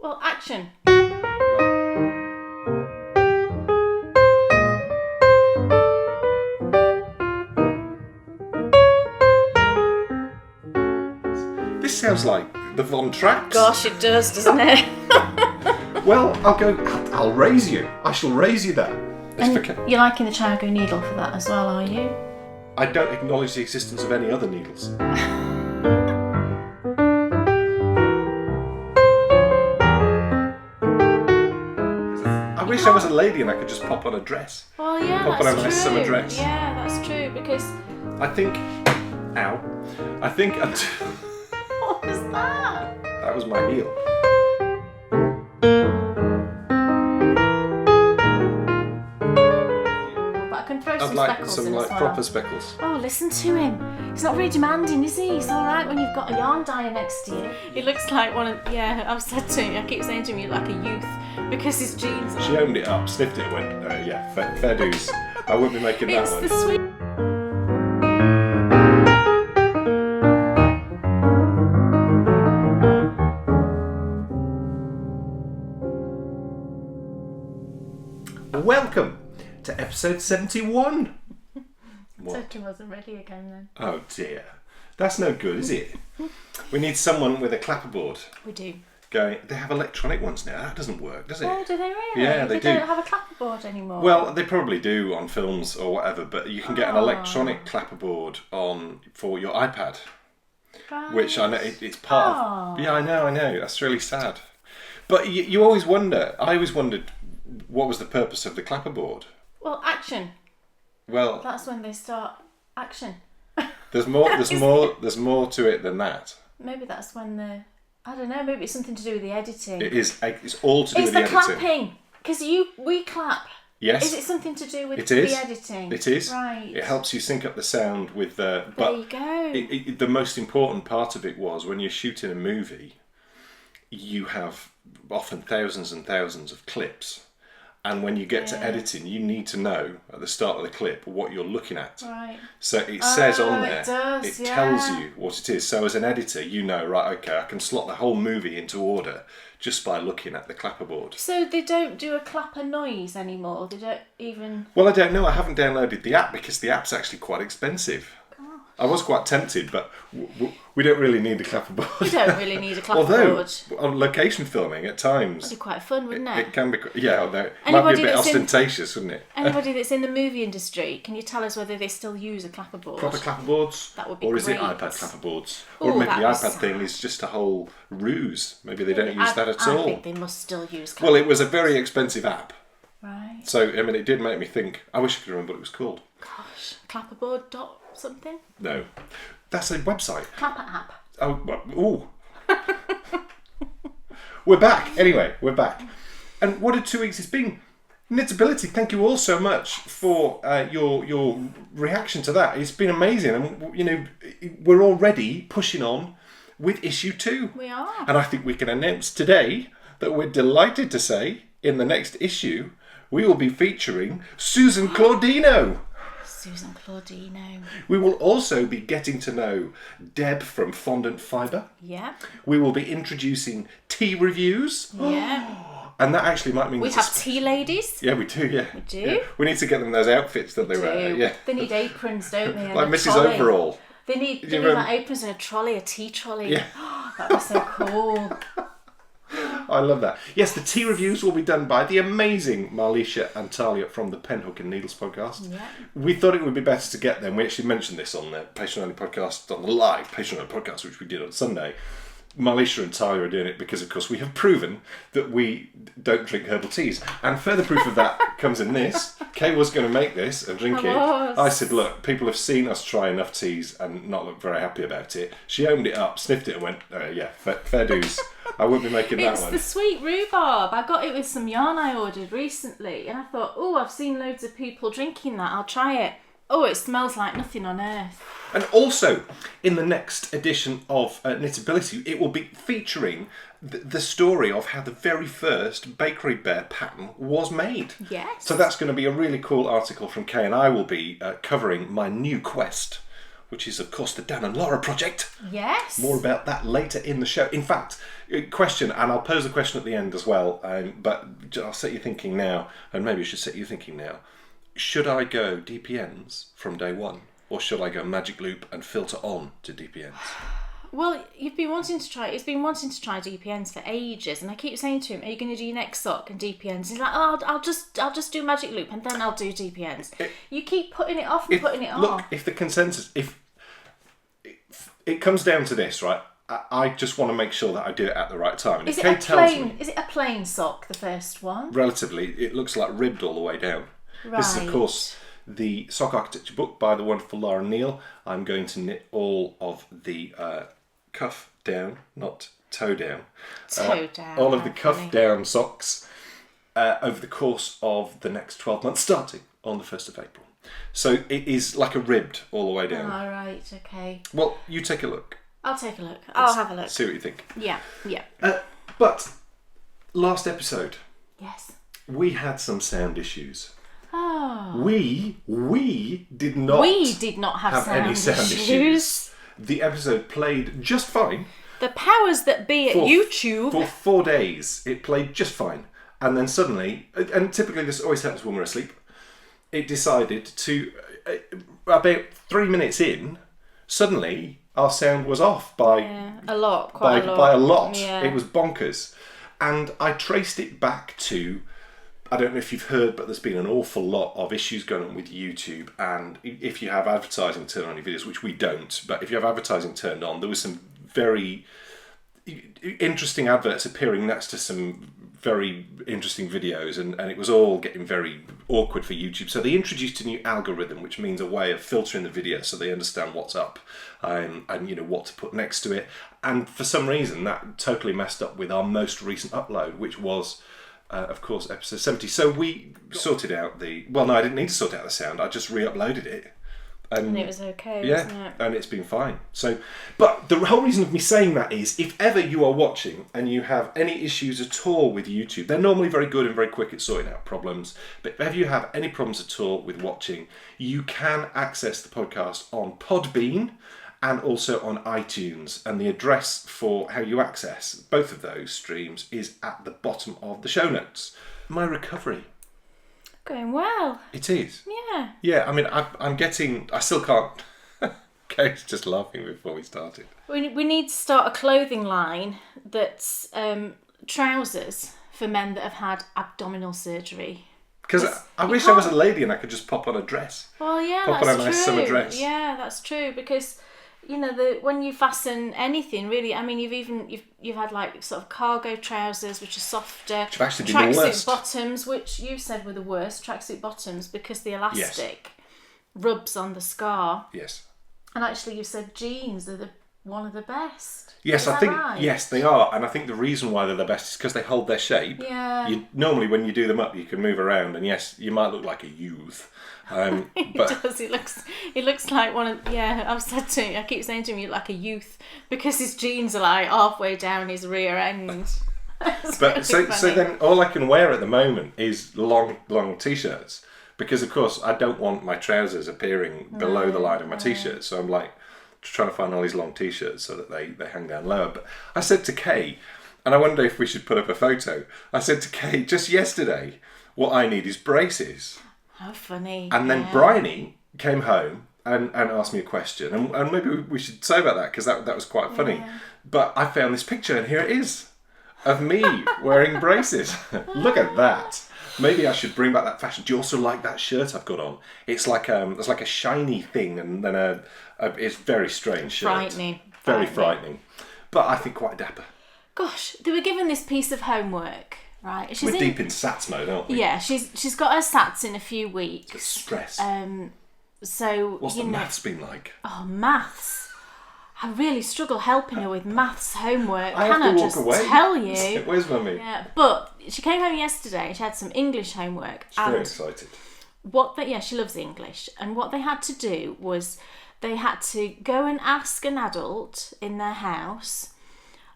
Well, action. This sounds like the Von Tracks. Gosh, it does, doesn't it? Well, I'll raise you. I shall raise you there. And you're liking the Chiago needle for that as well, are you? I don't acknowledge the existence of any other needles. I wish I was a lady and I could just pop on a dress. Well, yeah, Pop on that's a nice true. summer dress. Yeah, that's true, because... I think... What was that? That was my heel. But I can throw I'd some like speckles some in as well. proper speckles. Oh, listen to him. He's not very demanding, is he? He's all right when you've got a yarn dyer next to you. He looks like one of... Yeah, I've said to him, I keep saying to him, you're like a youth, because his jeans are... She owned it up, sniffed it and went, yeah, fair dues. I wouldn't be making that It's one. the sweet... Welcome to episode 71. Turkey wasn't ready again then. Oh dear. That's no good, is it? We need someone with a clapperboard. We do. Going. They have electronic ones now. That doesn't work, does it? Oh, do they really? Yeah, they do. They don't have a clapperboard anymore. Well, they probably do on films or whatever, but you can get an electronic clapperboard for your iPad, right. which I know it's part of. Yeah, I know. That's really sad. But you always wonder. I always wondered what was the purpose of the clapperboard. Well, action. Well, that's when they start action. There's more to it than that. Maybe that's when I don't know. Maybe it's something to do with the editing. It is. It's all to do with the editing. It's the clapping, because we clap. Yes. Is it something to do with the editing? It is. Right. It helps you sync up the sound with the. But there you go. The most important part of it was when you're shooting a movie, you have often thousands and thousands of clips. And when you get to editing, you need to know at the start of the clip what you're looking at. Right. So it says on there, it tells you what it is. So as an editor, you know, right, okay, I can slot the whole movie into order just by looking at the clapperboard. So they don't do a clapper noise anymore? They don't even... Well, I don't know. I haven't downloaded the app because the app's actually quite expensive. I was quite tempted, but we don't really need a clapperboard. You don't really need a clapperboard. Although, on location filming, at times... That'd be quite fun, wouldn't it? It can be... Yeah, although it might be a bit ostentatious, wouldn't it? Anybody that's in the movie industry, can you tell us whether they still use a clapperboard? Proper clapperboards? That would be Or is great. it iPad clapperboards? Ooh, or maybe the iPad sad. thing is just a whole ruse. Maybe they don't use that at all. I think they must still use clapperboards. Well, it was a very expensive app. Right. So, I mean, it did make me think... I wish I could remember what it was called. Gosh, clapperboard dot something? No. That's a website. Clapper app. Oh, ooh. We're back. Anyway, we're back. And what a 2 weeks it's been. Knitability, thank you all so much for your reaction to that. It's been amazing. And, you know, we're already pushing on with issue 2. We are. And I think we can announce today that we're delighted to say in the next issue, we will be featuring Susan Claudino. Susan Claudino. We will also be getting to know Deb from Fondant Fibre. Yeah. We will be introducing tea reviews. Yeah. And that actually might mean... We have tea ladies. Yeah, we do, yeah. We do. Yeah. We need to get them those outfits that they wear. Yeah. They need aprons, don't they? And like a Mrs. trolley. Overall. They need like aprons and a trolley, a tea trolley. Yeah. That was so cool. I love that. Yes, the tea reviews will be done by the amazing Marlisha and Talia from the Penhook and Needles podcast. Yeah. We thought it would be better to get them. We actually mentioned this on the Patreon Only podcast, on the live Patreon Only podcast, which we did on Sunday. Marlisha and Talia are doing it because, of course, we have proven that we don't drink herbal teas. And further proof of that comes in this. Kay was going to make this and drink it. I said, look, people have seen us try enough teas and not look very happy about it. She owned it up, sniffed it and went, yeah, fair dues. I wouldn't be making that one. It's the sweet rhubarb. I got it with some yarn I ordered recently. And I thought, oh, I've seen loads of people drinking that. I'll try it. Oh, it smells like nothing on earth. And also, in the next edition of Knitability, it will be featuring the story of how the very first Bakery Bear pattern was made. Yes. So that's going to be a really cool article from Kay, and I will be covering my new quest which is, of course, the Dan and Lara project. Yes. More about that later in the show. In fact, question, and I'll pose the question at the end as well, but I'll set you thinking now, and maybe I should set you thinking now. Should I go DPNs from day one, or should I go magic loop and filter on to DPNs? Well, he's been wanting to try DPNs for ages, and I keep saying to him, "Are you going to do your next sock and DPNs?" He's like, "Oh, I'll just do magic loop and then I'll do DPNs." You keep putting it off and putting it off. Look, if the consensus, if it comes down to this, right? I just want to make sure that I do it at the right time. And Is if it Kay tells me, is it a plain sock, the first one? relatively, it looks like ribbed all the way down. Right. This is, of course, the sock architecture book by the wonderful Lara Neal. I'm going to knit all of the cuff down, not toe down. Toe down. All of the cuff down socks over the course of the next 12 months, starting on the 1st of April. So it is like a ribbed all the way down. Oh, right, okay. Well, you take a look. I'll take a look. I'll have a look. See what you think. Yeah. But last episode, Yes. we had some sound issues. Oh. We did not. We did not have any sound issues. The episode played just fine. The powers that be at YouTube. For 4 days, it played just fine. And then suddenly, and typically this always happens when we're asleep, it decided to, about 3 minutes in, suddenly our sound was off by a lot. By a lot. Yeah. It was bonkers. And I traced it back to, I don't know if you've heard, but there's been an awful lot of issues going on with YouTube. And if you have advertising turned on your videos, which we don't, but if you have advertising turned on, there was some very interesting adverts appearing next to some very interesting videos, and it was all getting very awkward for YouTube. So they introduced a new algorithm, which means a way of filtering the video so they understand what's up and you know what to put next to it. And for some reason, that totally messed up with our most recent upload, which was, of course, episode 70. So we sorted out well, no, I didn't need to sort out the sound. I just re-uploaded it. And it was okay, wasn't it? And it's been fine. So, but the whole reason of me saying that is, if ever you are watching and you have any issues at all with YouTube, they're normally very good and very quick at sorting out problems. But if ever you have any problems at all with watching, you can access the podcast on Podbean and also on iTunes. And the address for how you access both of those streams is at the bottom of the show notes. My recovery. Going well. It is. Yeah. Yeah, I mean, I still can't. Kate's just laughing before we started. We need to start a clothing line that's trousers for men that have had abdominal surgery. Because I wish I was a lady and I could just pop on a dress. Well, yeah, pop on a nice summer dress. Yeah, that's true, because you know, when you fasten anything, really, I mean, you've had like sort of cargo trousers, which are softer. Which have actually been the worst. Tracksuit bottoms, which you said were the worst. Tracksuit bottoms, because the elastic rubs on the scar. Yes. And actually, you said jeans are one of the best. Yes, I think right? Yes, they are, and I think the reason why they're the best is because they hold their shape. Yeah. Normally, when you do them up, you can move around, and yes, you might look like a youth. But He does. He looks like one of. Yeah, I've said to him. I keep saying to him, "You look like a youth," because his jeans are like halfway down his rear end. But so then all I can wear at the moment is long t-shirts, because of course I don't want my trousers appearing below the line of my t-shirts. So I'm like trying to find all these long t-shirts so that they hang down lower. But I said to Kay, and I wonder if we should put up a photo. I said to Kay just yesterday, what I need is braces. How funny. And then Bryony came home and asked me a question. And maybe we should say about that, because that was quite funny. Yeah. But I found this picture, and here it is, of me wearing braces. Look at that. Maybe I should bring back that fashion. Do you also like that shirt I've got on? It's like a shiny thing, and then it's very strange shirt. Frightening. Very frightening. But I think quite dapper. Gosh, they were given this piece of homework, right? We're deep in SATs mode, aren't we? Yeah, she's got her SATs in a few weeks. It's stress. So what's the maths been like? Oh, maths. I really struggle helping her with maths homework. I have to walk away. Tell you? Where's Mummy? Yeah, but she came home yesterday. She had some English homework. She's very excited. She loves English, and what they had to do was they had to go and ask an adult in their house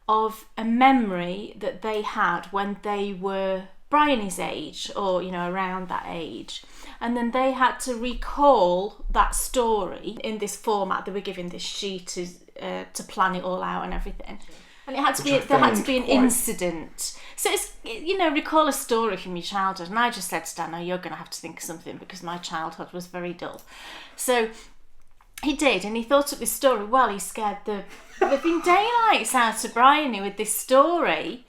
of a memory that they had when they were Bryony's age, or, you know, around that age. And then they had to recall that story in this format. They were given this sheet to plan it all out and everything. And it had to there had to be an incident. So it's, you know, recall a story from your childhood. And I just said to Dan, "No, you're going to have to think of something because my childhood was very dull." So he did, and he thought of this story. Well, he scared the living daylights out of Bryony with this story.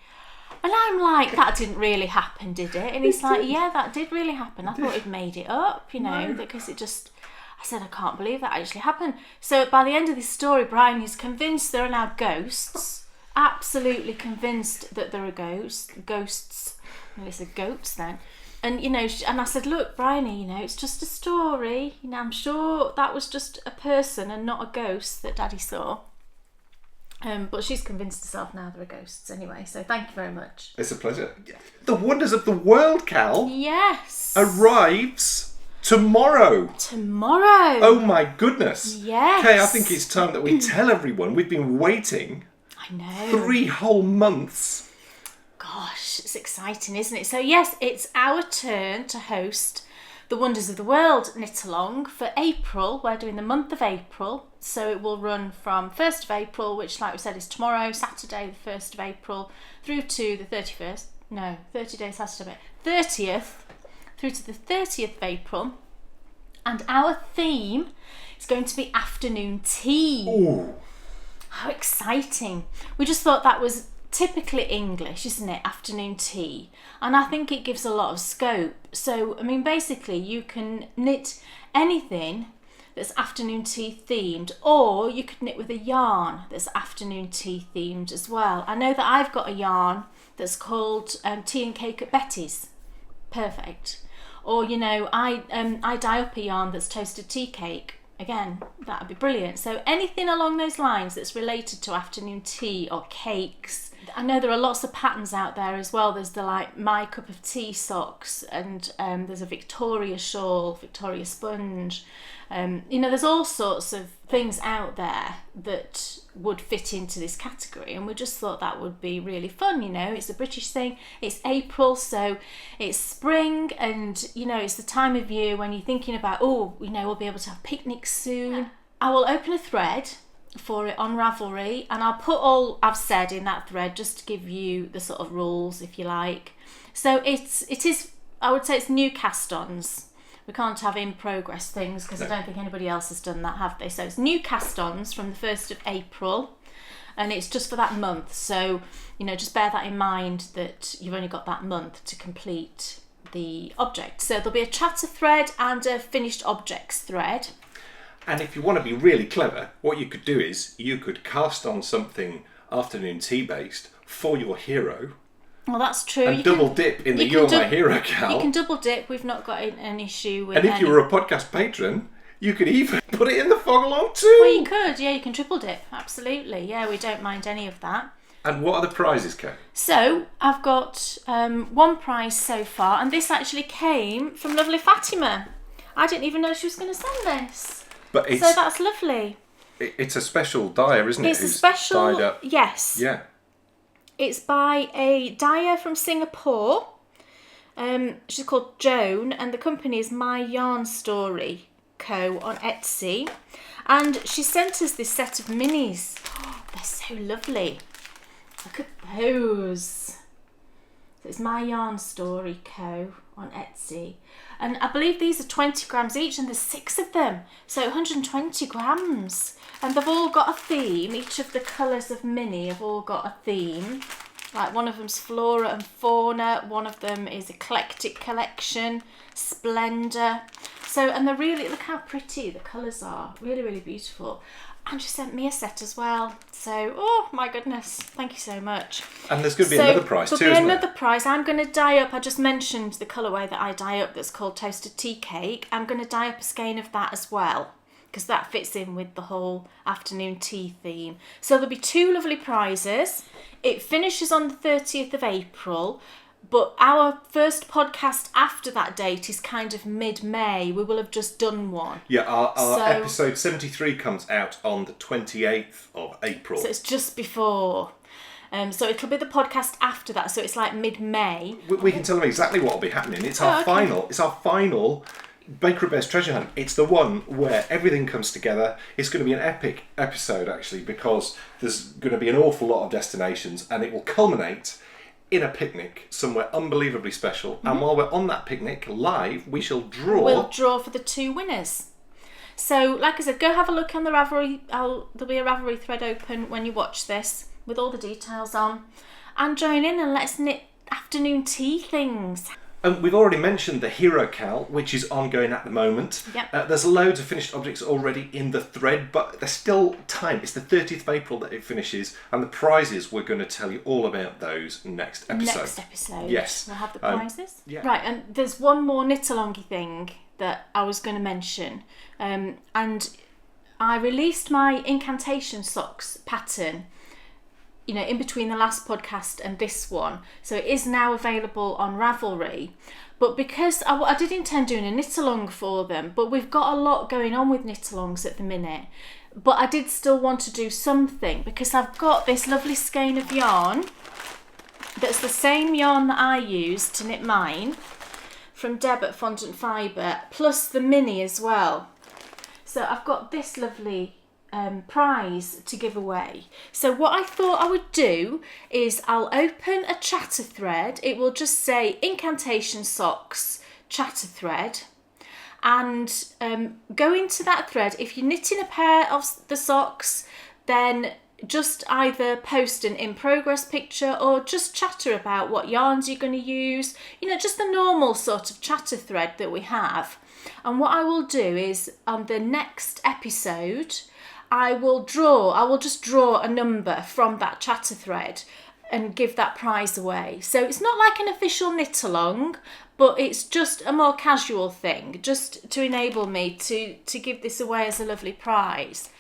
And I'm like, that didn't really happen, did it? And he's like, yeah, that did really happen. I thought he'd made it up, you know, because it just... I said, I can't believe that actually happened. So by the end of this story, Brian is convinced there are now ghosts. Absolutely convinced that there are ghosts. Well, he said goats then. And, you know, and I said, look, Bryony, you know, it's just a story. You know, I'm sure that was just a person and not a ghost that Daddy saw. But she's convinced herself now there are ghosts anyway, so thank you very much. It's a pleasure. The Wonders of the World, Cal. Yes. Arrives tomorrow. Tomorrow. Oh my goodness. Yes. Kay, I think it's time that we tell everyone we've been waiting. I know. 3 whole months. Gosh, it's exciting, isn't it? So yes, it's our turn to host the Wonders of the World knit along for April. We're doing the month of April, so it will run from 1st of April, which, like we said, is tomorrow, Saturday the 1st of April, through to the 31st. No, 30 days Saturday. 30th through to the 30th of April. And our theme is going to be afternoon tea. Ooh. How exciting. We just thought that was typically English, isn't it? Afternoon tea. And I think it gives a lot of scope. So, I mean, basically you can knit anything that's afternoon tea themed, or you could knit with a yarn that's afternoon tea themed as well. I know that I've got a yarn that's called Tea and Cake at Betty's. Perfect. Or, you know, I dye up a yarn that's toasted tea cake. Again, that would be brilliant. So anything along those lines that's related to afternoon tea or cakes. I know there are lots of patterns out there as well. There's the like My Cup of Tea socks, and there's a Victoria shawl, Victoria sponge. You know, there's all sorts of things out there that would fit into this category, and we just thought that would be really fun. You know, it's a British thing. It's April, so it's spring, and you know, it's the time of year when you're thinking about, oh, you know, we'll be able to have picnics soon. Yeah. I will open a thread for it on Ravelry, and I'll put all I've said in that thread just to give you the sort of rules, if you like. So it is I would say it's new cast-ons. We can't have in progress things because I don't think anybody else has done that, have they? So it's new cast-ons from the 1st of April, and it's just for that month. So, you know, just bear that in mind that you've only got that month to complete the object. So there'll be a chatter thread and a finished objects thread. And if you want to be really clever, what you could do is you could cast on something afternoon tea based for your hero. Well, that's true. And double dip in the You're My Hero Cal. You can double dip. We've not got an issue with. And if you were a podcast patron, you could even put it in the fog along too. Well, you could. Yeah, you can triple dip. Absolutely. Yeah, we don't mind any of that. And what are the prizes, Kay? So I've got one prize so far, and this actually came from lovely Fatima. I didn't even know she was going to send this. But so that's lovely. It's a special dyer, isn't it? It's a special. Dyed up. Yes. Yeah. It's by a dyer from Singapore. She's called Joan, and the company is My Yarn Story Co. on Etsy. And she sent us this set of minis. Oh, they're so lovely. Look at those. So it's My Yarn Story Co. on Etsy. And I believe these are 20 grams each, and there's 6 of them. So 120 grams. And they've all got a theme. Each of the colours of mini have all got a theme. Like one of them's Flora and Fauna. One of them is Eclectic Collection, Splendour. So, and they're really, look how pretty the colours are. Really, really beautiful. And she sent me a set as well. So, oh my goodness, thank you so much. And there's going to be another prize too, isn't there? There'll be another prize. I'm going to dye up, I just mentioned the colourway that I dye up that's called Toasted Tea Cake. I'm going to dye up a skein of that as well, because that fits in with the whole afternoon tea theme. So there'll be 2 lovely prizes. It finishes on the 30th of April. But our first podcast after that date is kind of mid-May. We will have just done one. Yeah, our episode 73 comes out on the 28th of April. So it's just before. So it'll be the podcast after that, so it's like mid-May. We can tell them exactly what will be happening. It's our final Bakery Bears Treasure Hunt. It's the one where everything comes together. It's going to be an epic episode, actually, because there's going to be an awful lot of destinations, and it will culminate in a picnic somewhere unbelievably special. Mm-hmm. And while we're on that picnic, live, we'll draw for the 2 winners. So, like I said, go have a look on the Ravelry. There'll be a Ravelry thread open when you watch this, with all the details on. And join in and let's knit afternoon tea things. We've already mentioned the Hero KAL, which is ongoing at the moment. Yep. There's loads of finished objects already in the thread, but there's still time. It's the 30th of April that it finishes, and the prizes, we're going to tell you all about those next episode. Yes. We'll have the prizes. Yeah. Right, and there's one more knit-alongy thing that I was going to mention. And I released my Incantation socks pattern, in between the last podcast and this one. So it is now available on Ravelry. But because I did intend doing a knit-along for them, but we've got a lot going on with knit-alongs at the minute. But I did still want to do something because I've got this lovely skein of yarn that's the same yarn that I used to knit mine from Deb at Fondant Fibre, plus the mini as well. So I've got this lovely prize to give away. So what I thought I would do is I'll open a chatter thread. It will just say Incantation socks chatter thread, and go into that thread. If you're knitting a pair of the socks, then just either post an in progress picture or just chatter about what yarns you're going to use, just the normal sort of chatter thread that we have. And what I will do is on the next episode I will just draw a number from that chatter thread and give that prize away. So it's not like an official knit along, but it's just a more casual thing, just to enable me to give this away as a lovely prize.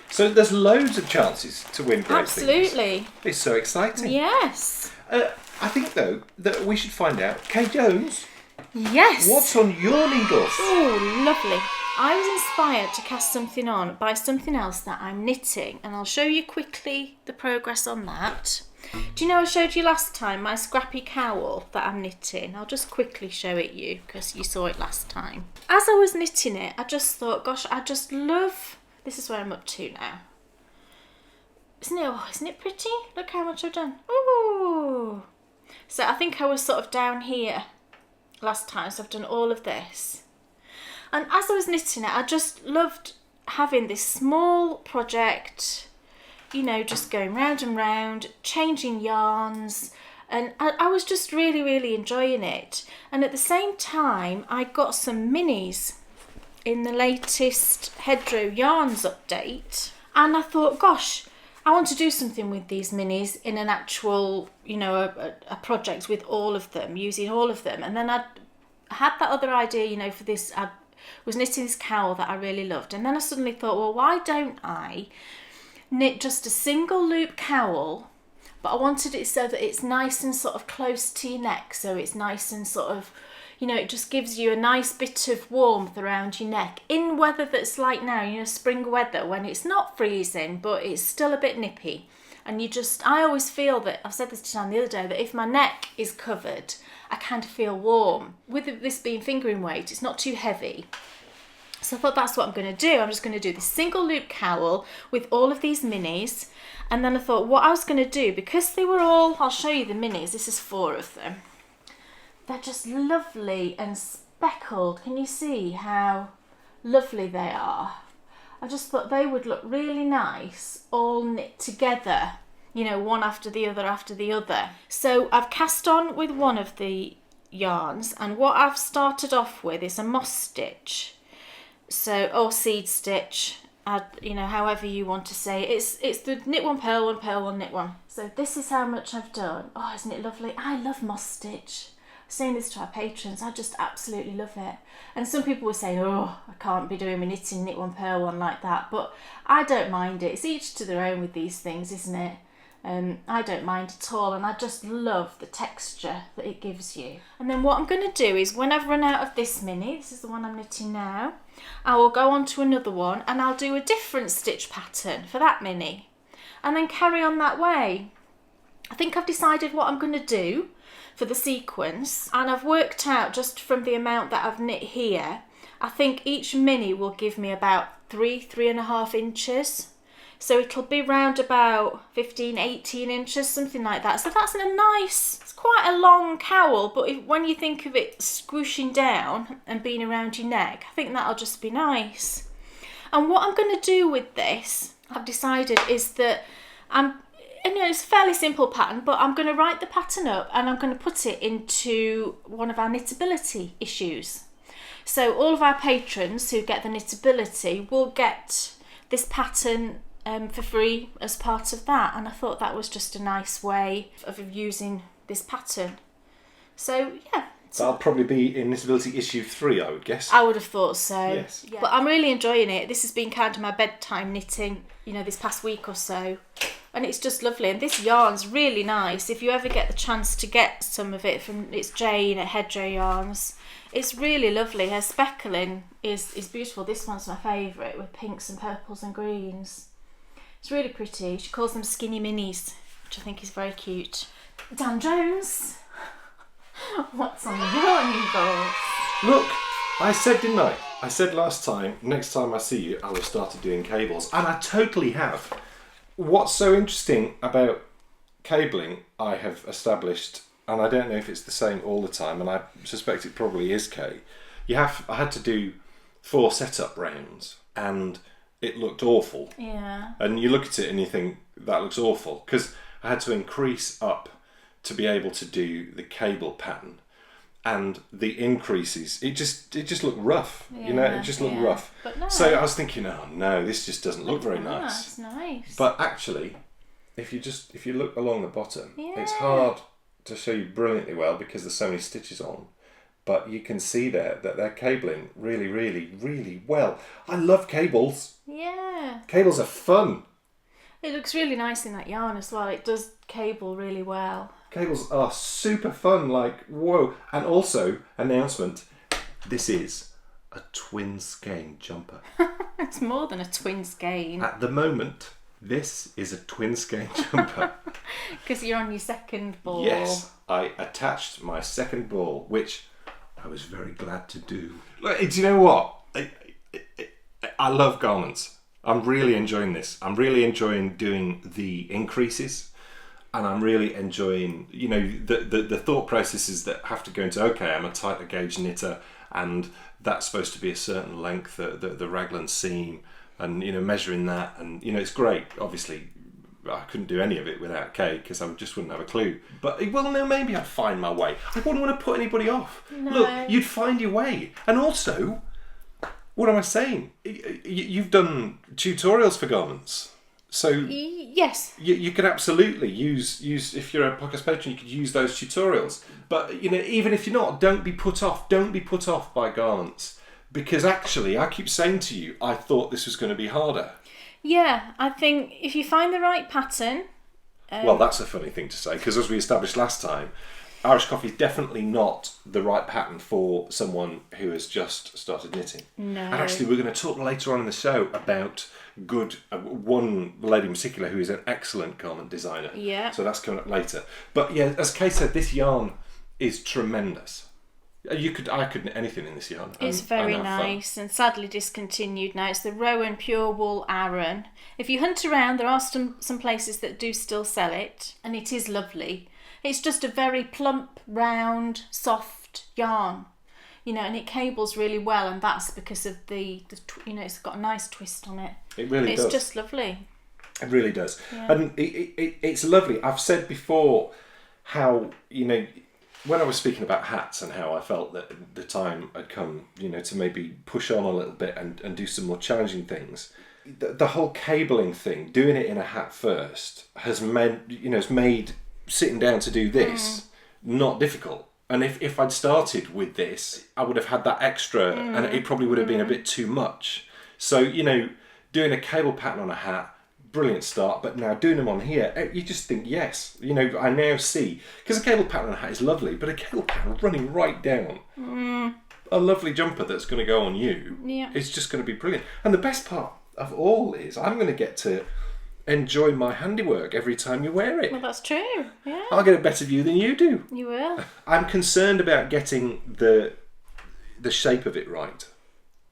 So there's loads of chances to win great Absolutely. things. It's so exciting. Yes. I think, though, that we should find out, Kay Jones, yes, what's on your needles? Oh, lovely. I was inspired to cast something on by something else that I'm knitting, and I'll show you quickly the progress on that. Do you know I showed you last time my Scrappy cowl that I'm knitting? I'll just quickly show it you because you saw it last time. As I was knitting it, I just thought, gosh, I just love... This is where I'm up to now. Isn't it pretty? Look how much I've done. Ooh. So I think I was sort of down here last time, so I've done all of this. And as I was knitting it, I just loved having this small project, just going round and round, changing yarns, and I was just really, really enjoying it. And at the same time, I got some minis in the latest Hedgerow Yarns update, and I thought, gosh, I want to do something with these minis in an actual, a project with all of them, using all of them. And then I had that other idea, for this, I was knitting this cowl that I really loved. And then I suddenly thought, well, why don't I knit just a single loop cowl, but I wanted it so that it's nice and sort of close to your neck, so it's nice and sort of, it just gives you a nice bit of warmth around your neck in weather that's like now, spring weather, when it's not freezing but it's still a bit nippy. And I always feel that, I've said this to Dan the other day, that if my neck is covered, I kind of feel warm. With this being fingering weight, it's not too heavy. So I thought that's what I'm going to do. I'm just going to do this single loop cowl with all of these minis. And then I thought what I was going to do, because they were all, I'll show you the minis, this is 4 of them. They're just lovely and speckled. Can you see how lovely they are? I just thought they would look really nice all knit together, one after the other. So I've cast on with one of the yarns, and what I've started off with is a moss stitch. Or seed stitch, however you want to say it. It's the knit one, purl one, knit one. So this is how much I've done. Oh, isn't it lovely? I love moss stitch. Saying this to our patrons, I just absolutely love it. And some people were saying, oh, I can't be doing my knit one, purl one like that, but I don't mind it. It's each to their own with these things, isn't it? I don't mind at all, and I just love the texture that it gives you. And then what I'm going to do is, when I've run out of this mini, this is the one I'm knitting now, I will go on to another one and I'll do a different stitch pattern for that mini and then carry on that way. I think I've decided what I'm going to do for the sequence, and I've worked out just from the amount that I've knit here, I think each mini will give me about 3.5 inches. So it'll be round about 15, 18 inches, something like that. So that's a nice, it's quite a long cowl, but when you think of it squooshing down and being around your neck, I think that'll just be nice. And what I'm going to do with this, I've decided, is that it's a fairly simple pattern, but I'm going to write the pattern up and I'm going to put it into one of our Knitability issues. So all of our patrons who get the Knitability will get this pattern for free as part of that, and I thought that was just a nice way of using this pattern. So yeah. That'll probably be in Knitability issue 3, I would guess. I would have thought so. Yes. Yeah. But I'm really enjoying it. This has been kind of my bedtime knitting, this past week or so. And it's just lovely. And this yarn's really nice. If you ever get the chance to get some of it it's Jane at Hedgerow Yarns. It's really lovely. Her speckling is beautiful. This one's my favourite, with pinks and purples and greens. It's really pretty. She calls them skinny minis, which I think is very cute. Dan Jones, what's on your new balls? Look, I said, didn't I? I said last time, next time I see you, I'll have started doing cables. And I totally have. What's so interesting about cabling, I have established, and I don't know if it's the same all the time, and I suspect it probably is, Kay. I had to do 4 setup rounds, and it looked awful. Yeah. And you look at it and you think, that looks awful, because I had to increase up to be able to do the cable pattern, and the increases, it just looked rough. Yeah, it just looked rough. But no. So I was thinking, oh no, this just doesn't look very nice. It's nice. But actually, if you look along the bottom, it's hard to show you brilliantly well because there's so many stitches on. But you can see there that they're cabling really, really, really well. I love cables. Yeah. Cables are fun. It looks really nice in that yarn as well. It does cable really well. Cables are super fun, like, whoa. And also, announcement, this is a twin skein jumper. It's more than a twin skein. At the moment, this is a twin skein jumper. Because you're on your second ball. Yes, I attached my second ball, which I was very glad to do. Look, do you know what? I love garments. I'm really enjoying this. I'm really enjoying doing the increases. And I'm really enjoying, the thought processes that have to go into, okay, I'm a tighter gauge knitter, and that's supposed to be a certain length, the raglan seam, and, measuring that. And, it's great. Obviously, I couldn't do any of it without Kay, because I just wouldn't have a clue. But, well, no, maybe I'd find my way. I wouldn't want to put anybody off. No. Look, you'd find your way. And also, what am I saying? You've done tutorials for garments. So yes, you could absolutely use if you're a podcast patron, you could use those tutorials. But even if you're not, don't be put off. Don't be put off by garments, because actually, I keep saying to you, I thought this was going to be harder. Yeah, I think if you find the right pattern. Well, that's a funny thing to say, because as we established last time, Irish coffee is definitely not the right pattern for someone who has just started knitting. No. And actually, we're going to talk later on in the show about one lady in particular who is an excellent garment designer. Yeah. So that's coming up later. But yeah, as Kay said, this yarn is tremendous. I could knit anything in this yarn. It's very nice and sadly discontinued now. It's the Rowan Pure Wool Aran. If you hunt around, there are some places that do still sell it, and it is lovely. It's just a very plump, round, soft yarn, and it cables really well, and that's because of it's got a nice twist on it. It really does. It's just lovely. It really does. Yeah. And it's lovely. I've said before how, when I was speaking about hats and how I felt that the time had come, to maybe push on a little bit and do some more challenging things. The whole cabling thing, doing it in a hat first, has made sitting down to do this not difficult. And if I'd started with this, I would have had that extra, and it probably would have been a bit too much. So, doing a cable pattern on a hat, brilliant start, but now doing them on here, you just think, yes, I now see, because a cable pattern on a hat is lovely, but a cable pattern running right down a lovely jumper that's going to go on you, it's just going to be brilliant. And the best part of all is I'm going to get to enjoy my handiwork every time you wear it. Well, that's true. Yeah. I'll get a better view than you do. You will. I'm concerned about getting the shape of it right.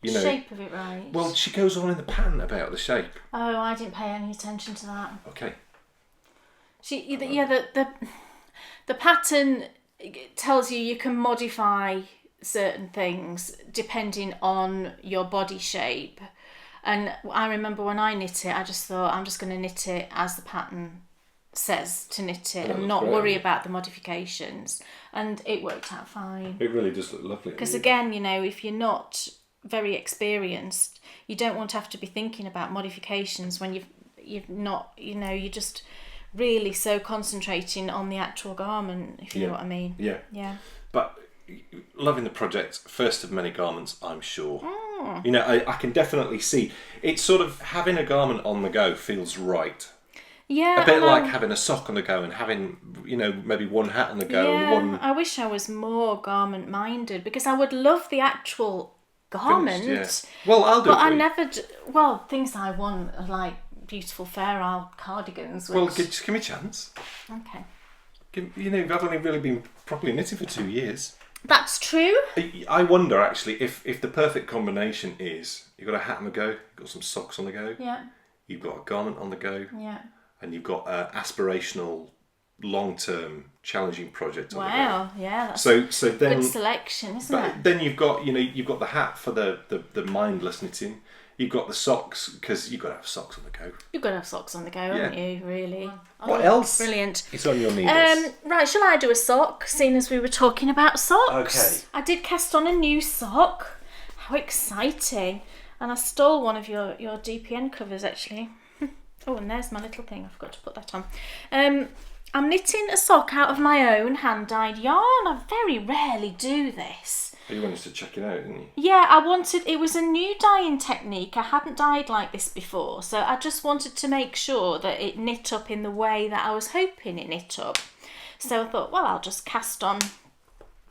You know, shape of it right. Well, she goes on in the pattern about the shape. Oh, I didn't pay any attention to that. Okay. The pattern tells you can modify certain things depending on your body shape. And I remember when I knit it, I just thought I'm just going to knit it as the pattern says to knit it and not worry about the modifications. And it worked out fine. It really does look lovely. Because again, if you're not very experienced, you don't want to have to be thinking about modifications when you've not, you're just really so concentrating on the actual garment, if you know what I mean. Yeah. But loving the project, first of many garments, I'm sure. I can definitely see it's sort of having a garment on the go feels right. Yeah, a bit like having a sock on the go and having maybe one hat on the go and one. I wish I was more garment minded because I would love the actual garment. Finished, yeah. Well, I'll do but it. I never. Well, things I want are like beautiful Fair Isle cardigans. Which... Well, just give me a chance. Okay. I've only really been properly knitting for 2 years. That's true. I wonder actually if the perfect combination is you've got a hat on the go, you've got some socks on the go, you've got a garment on the go, and you've got an aspirational, long-term, challenging project on the go. Wow, yeah. That's so then good selection, isn't it? Then you've got the hat for the mindless knitting. You've got the socks because you've got to have socks on the go. You've got to have socks on the go, haven't you? Really. What else? Brilliant. It's on your needles. Right, shall I do a sock, seeing as we were talking about socks? Okay. I did cast on a new sock. How exciting. And I stole one of your DPN covers, actually. Oh, and there's my little thing. I forgot to put that on. I'm knitting a sock out of my own hand-dyed yarn. I very rarely do this. You wanted to check it out, didn't you? Yeah, it was a new dyeing technique. I hadn't dyed like this before, so I just wanted to make sure that it knit up in the way that I was hoping it knit up. So I thought, well, I'll just cast on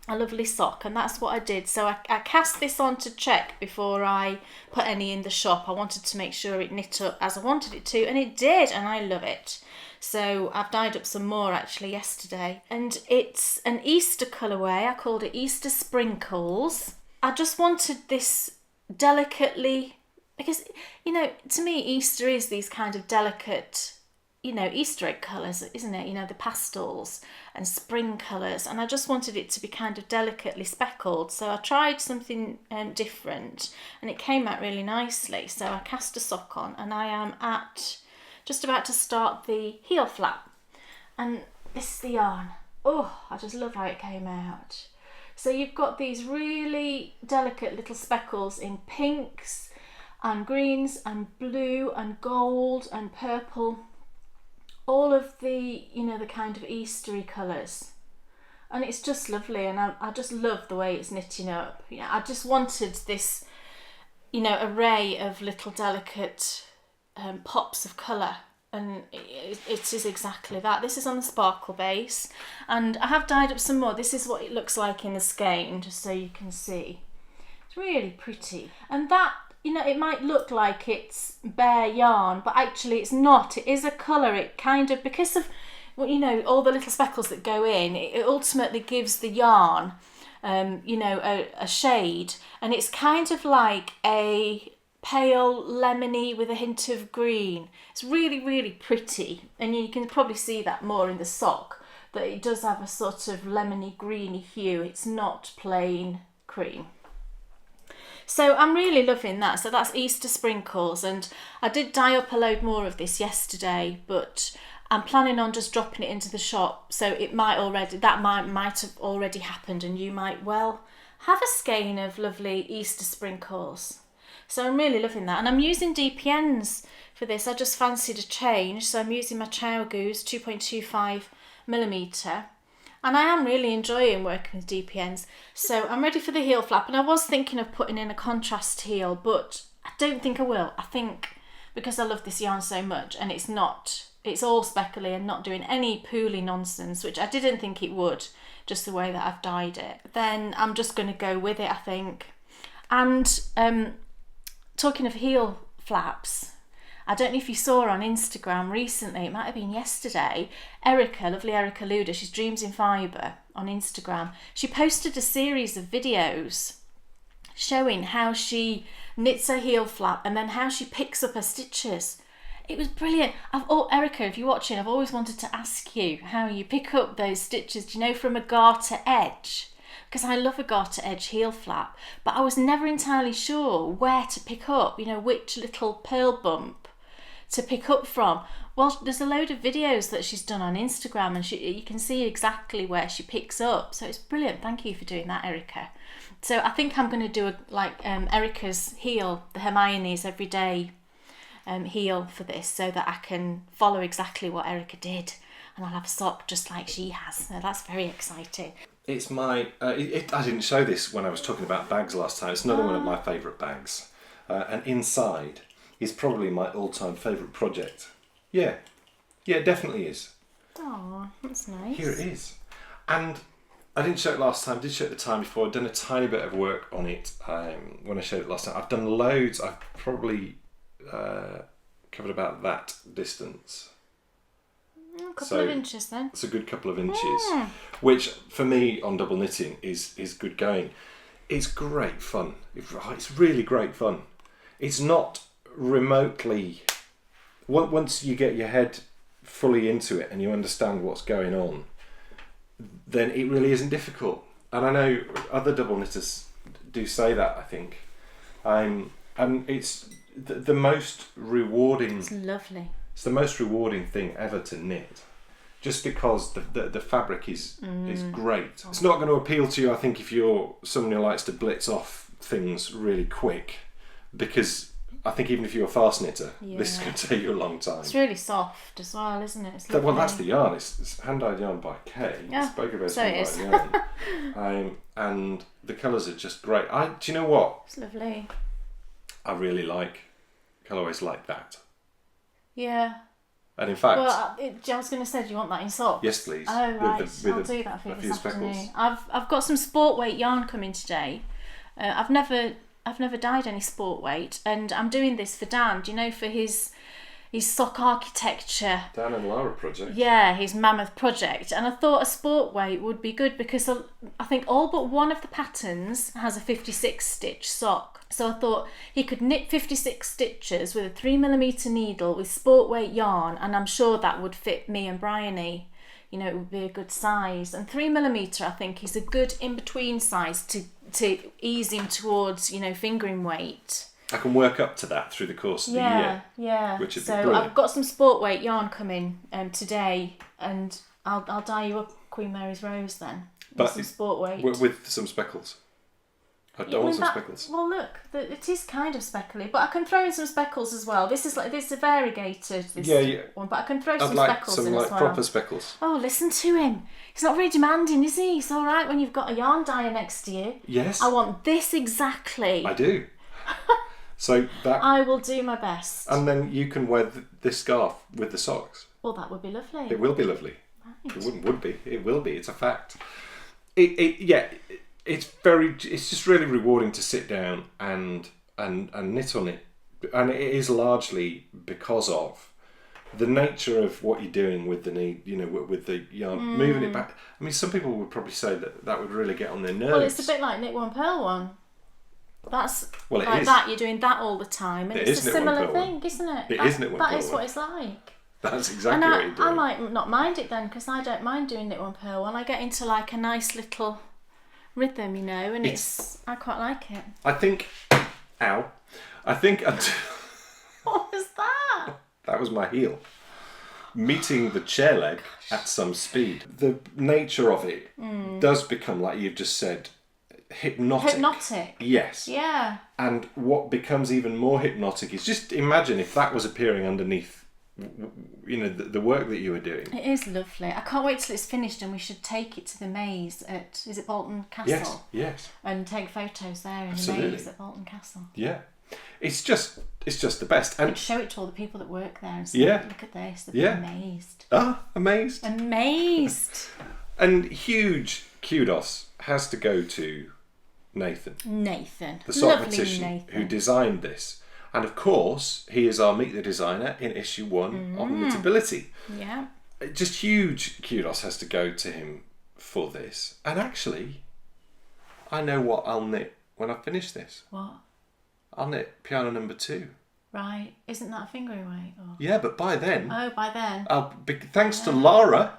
a lovely sock, and that's what I did. So I cast this on to check before I put any in the shop. I wanted to make sure it knit up as I wanted it to, and it did, and I love it. So I've dyed up some more actually yesterday, and it's an Easter colourway. I called it Easter Sprinkles. I just wanted this delicately, because to me Easter is these kind of delicate Easter egg colours, isn't it? The pastels and spring colours, and I just wanted it to be kind of delicately speckled. So I tried something different, and it came out really nicely. So I cast a sock on, and I am just about to start the heel flap, and this is the yarn. Oh, I just love how it came out. So you've got these really delicate little speckles in pinks and greens and blue and gold and purple, all of the the kind of Eastery colours, and it's just lovely, and I just love the way it's knitting up. I just wanted this array of little delicate pops of colour, and it is exactly that. This is on the sparkle base, and I have dyed up some more. This is what it looks like in the skein, just so you can see. It's really pretty, and that it might look like it's bare yarn, but actually it's not. It is a colour. It kind of, because of all the little speckles that go in, it ultimately gives the yarn a shade, and it's kind of like a pale lemony with a hint of green. It's really, really pretty, and you can probably see that more in the sock, that it does have a sort of lemony greeny hue. It's not plain cream. So I'm really loving that. So that's Easter Sprinkles, and I did dye up a load more of this yesterday, but I'm planning on just dropping it into the shop, so it might have already happened, and you might well have a skein of lovely Easter Sprinkles. So I'm really loving that, and I'm using DPNs for this. I just fancied a change, so I'm using my Chow Goose 2.25mm, and I am really enjoying working with DPNs. So I'm ready for the heel flap, and I was thinking of putting in a contrast heel, but I don't think I will. I think because I love this yarn so much, and it's all speckly and not doing any pooly nonsense, which I didn't think it would, just the way that I've dyed it, then I'm just going to go with it, I think. And talking of heel flaps, I don't know if you saw her on Instagram recently, it might have been yesterday. Erica, lovely Erica Luda, she's Dreams in Fibre on Instagram. She posted a series of videos showing how she knits her heel flap and then how she picks up her stitches. It was brilliant. Erica, if you're watching, I've always wanted to ask you how you pick up those stitches, do you know, from a garter edge? Because I love a garter edge heel flap, but I was never entirely sure where to pick up, you know, which little pearl bump to pick up from. Well, there's a load of videos that she's done on Instagram, and you can see exactly where she picks up. So it's brilliant. Thank you for doing that, Erica. So I think I'm going to do Erica's heel, the Hermione's everyday heel for this, so that I can follow exactly what Erica did, and I'll have a sock just like she has. So that's very exciting. It's my. I didn't show this when I was talking about bags last time. It's another one of my favourite bags, and inside is probably my all-time favourite project. Yeah, it definitely is. Oh, that's nice. Here it is, and I didn't show it last time. I did show it the time before. I've done a tiny bit of work on it when I showed it last time. I've done loads. I've probably covered about that distance. A couple of inches then. It's a good couple of inches, which for me on double knitting is good going. It's great fun. It's really great fun. It's not remotely. Once you get your head fully into it and you understand what's going on, then it really isn't difficult. And I know other double knitters do say that, I think. And it's the most rewarding. It's lovely. It's the most rewarding thing ever to knit, just because the fabric is great. It's not going to appeal to you, I think, if you're someone who likes to blitz off things really quick, because I think even if you're a fast knitter, this is going to take you a long time. It's really soft as well, isn't it? It's well, that's the yarn. It's hand-dyed yarn by Kay. Yeah, Spoke about so it is. hand-dyed yarn. And the colours are just great. Do you know what? It's lovely. I really like colourways like that. Yeah. And in fact... Well, I was going to say, do you want that in socks? Yes, please. Oh, right. I'll do that for you this afternoon. I've got some sport weight yarn coming today. I've never dyed any sport weight, and I'm doing this for Dan. Do you know, for his sock architecture? Dan and Lara project. Yeah, his mammoth project. And I thought a sport weight would be good because I think all but one of the patterns has a 56 stitch sock. So I thought he could knit 56 stitches with a 3mm needle with sport weight yarn, and I'm sure that would fit me and Bryony. You know, it would be a good size. And 3mm, I think, is a good in-between size to ease him towards, you know, fingering weight. I can work up to that through the course of the year. Yeah. Which would be so brilliant. I've got some sport weight yarn coming today, and I'll dye you up Queen Mary's Rose then. With some sport weight. With some speckles. I don't want some speckles. Well, look, it is kind of speckly, but I can throw in some speckles as well. This is a variegated one, but I can throw some speckles in as well. Proper speckles. Oh, listen to him. He's not very demanding, is he? It's all right when you've got a yarn dyer next to you. Yes. I want this exactly. I do. So that I will do my best. And then you can wear this scarf with the socks. Well, that would be lovely. It will be lovely. Right. It would be. It will be. It's a fact. It's just really rewarding to sit down and knit on it, and it is largely because of the nature of what you're doing with the with the yarn, moving it back. I mean, some people would probably say that would really get on their nerves. Well, it's a bit like knit one, purl one. That's well, like that. You're doing that all the time, and it's a similar thing, isn't it? It is knit one, that purl is one. What it's like. That's exactly what you're doing. I might not mind it then, because I don't mind doing knit one, purl one. I get into like a nice little rhythm, you know, and I quite like it. I think what was that? That was my heel meeting the chair leg at some speed. The nature of it does become, like you've just said, hypnotic. Yes. Yeah. And what becomes even more hypnotic is, just imagine if that was appearing underneath, you know, the work that you were doing. It is lovely. I can't wait till it's finished, and we should take it to the maze at, is it Bolton Castle? Yes. And take photos there in Absolutely. the maze at Bolton Castle. Yeah. It's just the best. And show it to all the people that work there and say, look at this, they'll be amazed. Amazed. Amazed. And huge kudos has to go to Nathan. The The sock magician who designed this. And of course, he is our Meet the Designer in issue 1 of Knitability. Yeah. Just huge kudos has to go to him for this. And actually, I know what I'll knit when I finish this. What? I'll knit piano number 2. Right. Isn't that a fingering weight? Or... Yeah, but by then... Oh, by then. Thanks to Lara...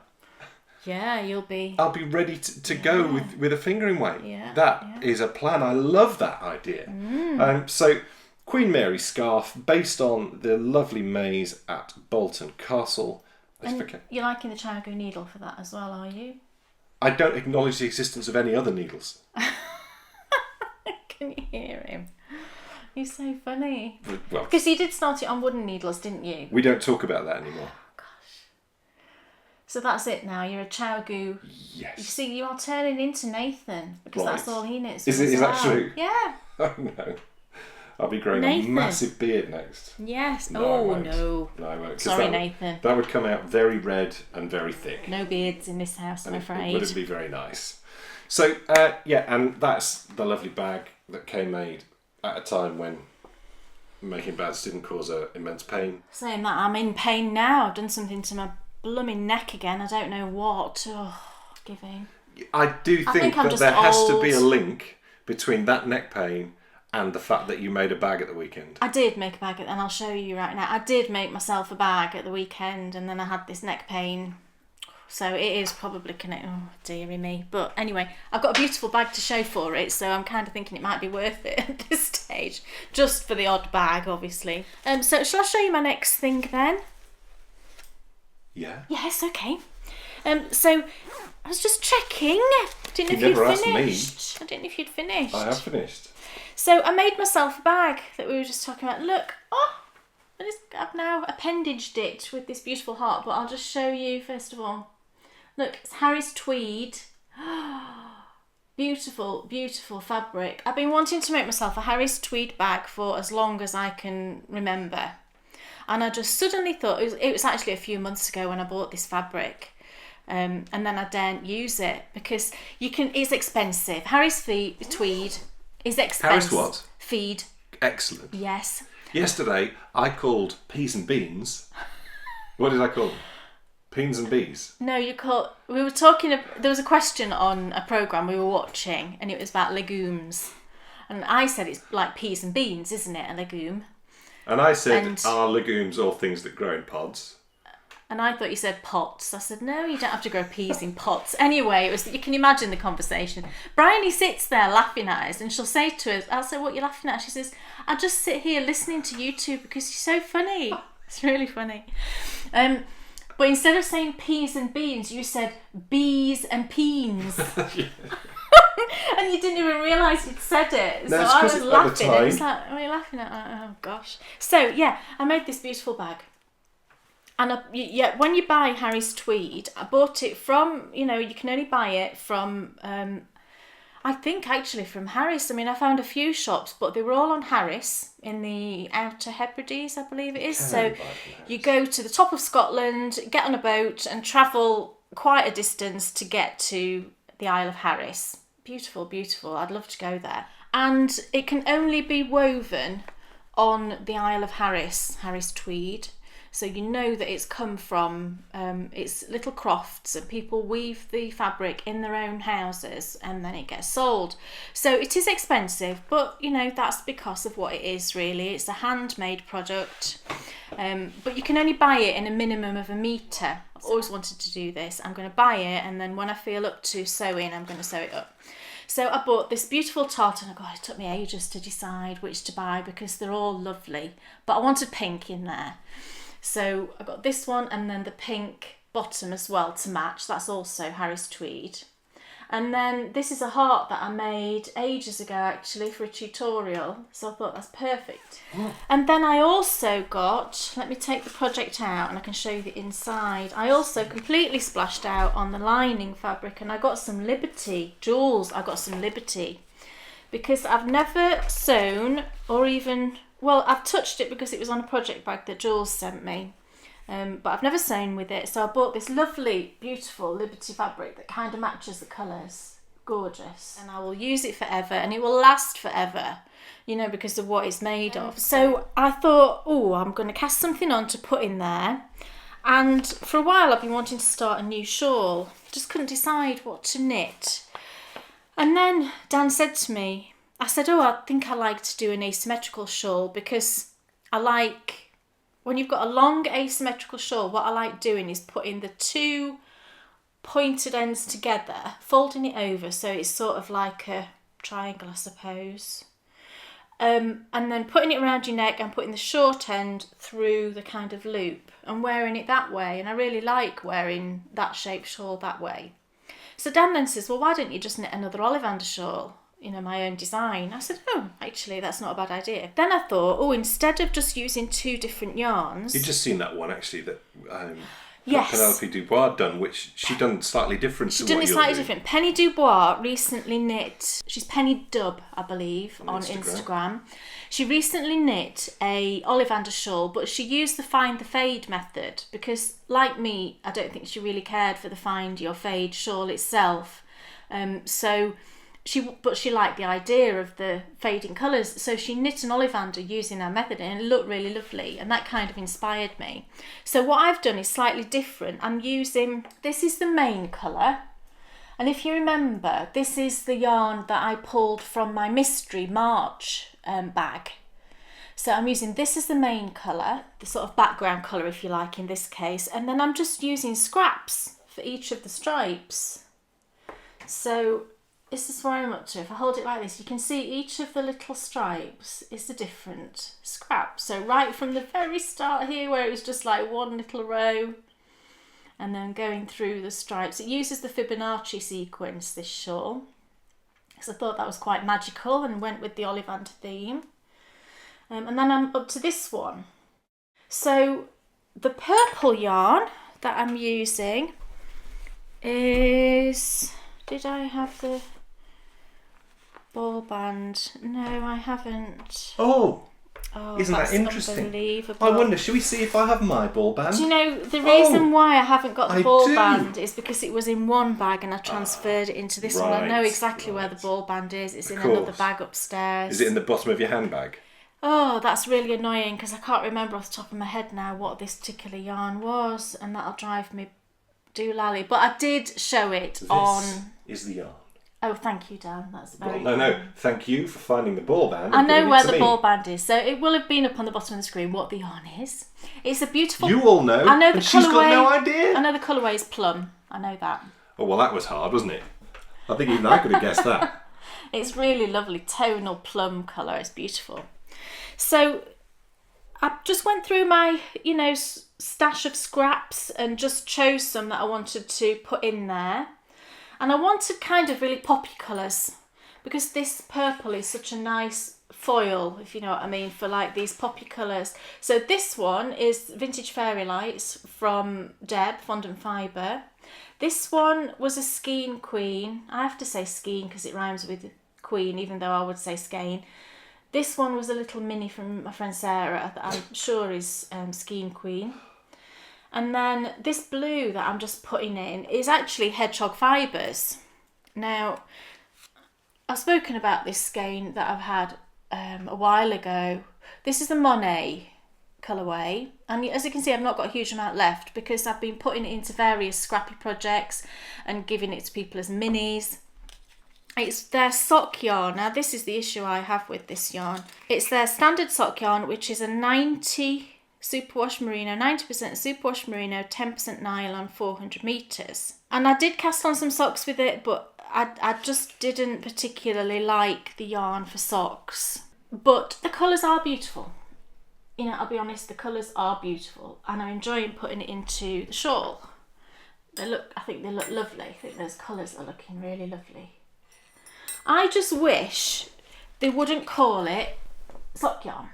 Yeah, you'll be... I'll be ready to go with a fingering weight. Yeah. That is a plan. I love that idea. So, Queen Mary scarf, based on the lovely maze at Bolton Castle. And you're liking the Chiago needle for that as well, are you? I don't acknowledge the existence of any other needles. Can you hear him? He's so funny. Well, because you did start it on wooden needles, didn't you? We don't talk about that anymore. So that's it now. You're a Chiago. Yes. You see, you are turning into Nathan because that's all he knits. Is that true? Yeah. Oh no. I'll be growing Nathan. a massive beard next. Yes. No, oh I won't. no. No, I won't. Sorry, Nathan. That would come out very red and very thick. No beards in this house, I'm afraid. It wouldn't be very nice. So and that's the lovely bag that Kay made at a time when making bags didn't cause immense pain. Saying that, I'm in pain now. I've done something to my blooming neck again. I don't know what. Oh, giving. I do think that there has to be a link between that neck pain and the fact that you made a bag at the weekend. I did make a bag, and I'll show you right now. I did make myself a bag at the weekend, and then I had this neck pain. So it is probably connected. Oh, dearie me. But anyway, I've got a beautiful bag to show for it, so I'm kind of thinking it might be worth it at this stage. Just for the odd bag, obviously. So shall I show you my next thing then? Yeah. Yes, okay. So I was just checking. Didn't know if you'd finished. I didn't know if you'd finished. I have finished. So I made myself a bag that we were just talking about. Look, I've now appendaged it with this beautiful heart, but I'll just show you first of all. Look, it's Harry's tweed. Beautiful, beautiful fabric. I've been wanting to make myself a Harry's tweed bag for as long as I can remember. And I just suddenly thought, it was actually a few months ago when I bought this fabric. And then I daren't use it because it's expensive. Harry's tweed is expensive. Harry's what? Feed. Excellent. Yes. Yesterday, I called peas and beans. What did I call them? Peas and bees? No, we were talking, there was a question on a programme we were watching and it was about legumes. And I said it's like peas and beans, isn't it, a legume? And I said, are legumes all things that grow in pods? And I thought you said pots. I said, no, you don't have to grow peas in pots. Anyway, you can imagine the conversation. Bryony sits there laughing at us and she'll say to us, I'll say, what are you laughing at? She says, I just sit here listening to you two because you're so funny. It's really funny. But instead of saying peas and beans, you said bees and peens. And you didn't even realise you'd said it. No, so I was laughing. It was like, what are you laughing at? Oh, gosh. So, yeah, I made this beautiful bag. And when you buy Harry's tweed, I bought it from, you can only buy it from, I think actually from Harris. I mean, I found a few shops, but they were all on Harris in the Outer Hebrides, I believe it is. So you go to the top of Scotland, get on a boat and travel quite a distance to get to the Isle of Harris. Beautiful, beautiful. I'd love to go there. And it can only be woven on the Isle of Harris tweed. So you know that it's come from, it's little crofts and people weave the fabric in their own houses and then it gets sold. So it is expensive, but that's because of what it is really. It's a handmade product, but you can only buy it in a minimum of 1 metre. I've always wanted to do this. I'm going to buy it and then when I feel up to sewing, I'm going to sew it up. So I bought this beautiful tartan. It took me ages to decide which to buy because they're all lovely, but I wanted pink in there. So I got this one and then the pink bottom as well to match. That's also Harris tweed. And then this is a heart that I made ages ago actually for a tutorial. So I thought that's perfect. Oh. And then I also got, let me take the project out and I can show you the inside. I also completely splashed out on the lining fabric and I got some Liberty. Jules, I got some Liberty. Because I've never sewn or even... Well, I've touched it because it was on a project bag that Jules sent me, but I've never sewn with it. So I bought this lovely, beautiful Liberty fabric that kind of matches the colours. gorgeous. And I will use it forever and it will last forever, you know, because of what it's made of. So I thought, oh, I'm going to cast something on to put in there. And for a while I've been wanting to start a new shawl. Just couldn't decide what to knit. And then Dan said to me, I said, oh, I think I like to do an asymmetrical shawl because I like, when you've got a long asymmetrical shawl, what I like doing is putting the two pointed ends together, folding it over so it's sort of like a triangle, I suppose. And then putting it around your neck and putting the short end through the kind of loop and wearing it that way. And I really like wearing that shaped shawl that way. So Dan then says, well, why don't you just knit another Ollivander shawl? You know, my own design. I said, oh, actually, that's not a bad idea. Then I thought, oh, instead of just using two different yarns... You've just seen that one, actually, that yes. Penelope Dubois done, which she done slightly different to what you're doing. She's done it slightly different. Penny Dubois recently knit... She's Penny Dub, I believe, on Instagram. She recently knit a Ollivander shawl, but she used the find the fade method because, like me, I don't think she really cared for the find your fade shawl itself. But she liked the idea of the fading colours, so she knit an Ollivander using her method and it looked really lovely, and that kind of inspired me. So what I've done is slightly different. I'm using, this is the main colour, and if you remember, this is the yarn that I pulled from my Mystery March bag. So I'm using this as the main colour, the sort of background colour if you like in this case, and then I'm just using scraps for each of the stripes. So this is where I'm up to. If I hold it like this, you can see each of the little stripes is a different scrap. So right from the very start here, where it was just like one little row, and then going through the stripes. It uses the Fibonacci sequence, this shawl, because I thought that was quite magical and went with the Ollivander theme. And then I'm up to this one. So the purple yarn that I'm using is... Did I have the ball band? No, I haven't. Oh, isn't that's that interesting? Unbelievable. I wonder, should we see if I have my ball band? Do you know, the reason why I haven't got the ball do. band is because it was in one bag and I transferred it into this one. I know exactly where the ball band is. It's in another bag upstairs. Is it in the bottom of your handbag? Oh, that's really annoying because I can't remember off the top of my head now what this particular yarn was, and that'll drive me doolally. But I did show it on... This is the yarn. Oh, thank you, Dan. That's very No. Thank you for finding the ball band. I know where the ball band is, so it will have been up on the bottom of the screen what the yarn is. It's a beautiful... You all know. I know the she's got no idea. I know the colourway is plum. I know that. Oh, well, that was hard, wasn't it? I think even I could have guessed that. It's really lovely tonal plum colour. It's beautiful. So I just went through my, stash of scraps and just chose some that I wanted to put in there. And I wanted kind of really poppy colours because this purple is such a nice foil, if you know what I mean, for like these poppy colours. So this one is Vintage Fairy Lights from Deb, Fondant Fibre. This one was a Skein Queen. I have to say Skein because it rhymes with Queen, even though I would say Skein. This one was a little mini from my friend Sarah that I'm sure is Skein Queen. And then this blue that I'm just putting in is actually Hedgehog Fibres. Now, I've spoken about this skein that I've had a while ago. This is the Monet colourway. And as you can see, I've not got a huge amount left because I've been putting it into various Scrappy projects and giving it to people as minis. It's their sock yarn. Now, this is the issue I have with this yarn. It's their standard sock yarn, which is a 90... superwash merino, 90% superwash merino, 10% nylon, 400 metres. And I did cast on some socks with it, but I just didn't particularly like the yarn for socks. But the colours are beautiful. I'll be honest, the colours are beautiful and I'm enjoying putting it into the shawl. I think they look lovely. I think those colours are looking really lovely. I just wish they wouldn't call it sock yarn.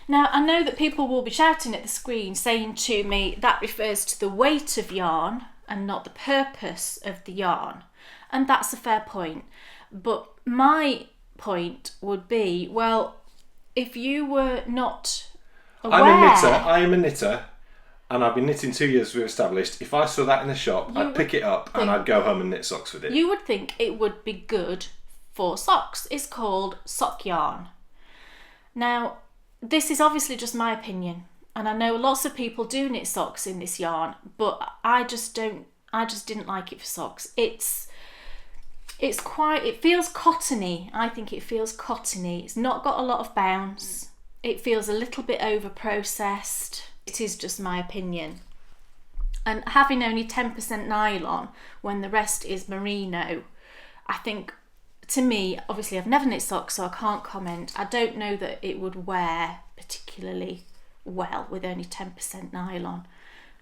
Now, I know that people will be shouting at the screen saying to me that refers to the weight of yarn and not the purpose of the yarn. And that's a fair point. But my point would be, well, if you were not aware... I am a knitter. and I've been knitting 2 years, we've established. If I saw that in the shop, I'd pick it up and I'd go home and knit socks with it. You would think it would be good for socks. It's called sock yarn. Now, this is obviously just my opinion, and I know lots of people do knit socks in this yarn, but I just didn't like it for socks. It feels cottony. I think it feels cottony. It's not got a lot of bounce. It feels a little bit over processed. It is just my opinion. And having only 10% nylon when the rest is merino, I think, to me, obviously I've never knit socks, so I can't comment. I don't know that it would wear particularly well with only 10% nylon.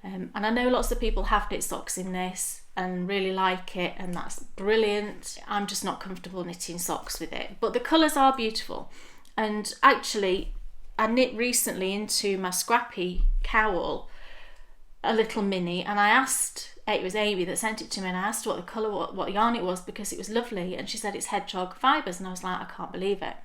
And I know lots of people have knit socks in this and really like it, and that's brilliant. I'm just not comfortable knitting socks with it. But the colours are beautiful. And actually, I knit recently into my Scrappy cowl, a little mini, and I asked, it was Amy that sent it to me, and I asked what the colour, what yarn it was, because it was lovely, and she said it's hedgehog fibres, and I was like, I can't believe it.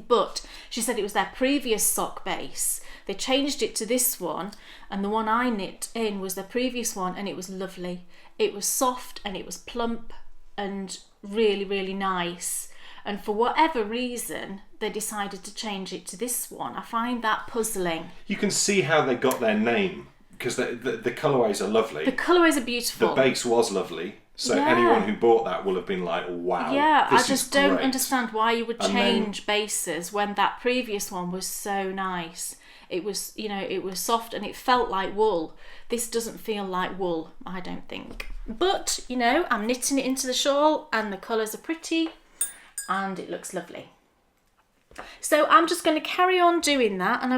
But she said it was their previous sock base. They changed it to this one, and the one I knit in was their previous one, and it was lovely. It was soft and it was plump and really, really nice. And for whatever reason, they decided to change it to this one. I find that puzzling. You can see how they got their name, because the colourways are lovely. The colourways are beautiful. The base was lovely. So anyone who bought that will have been like, wow, yeah, this I just don't understand why you would change bases when that previous one was so nice. It was, it was soft and it felt like wool. This doesn't feel like wool, I don't think. But, I'm knitting it into the shawl and the colours are pretty and it looks lovely. So I'm just going to carry on doing that, and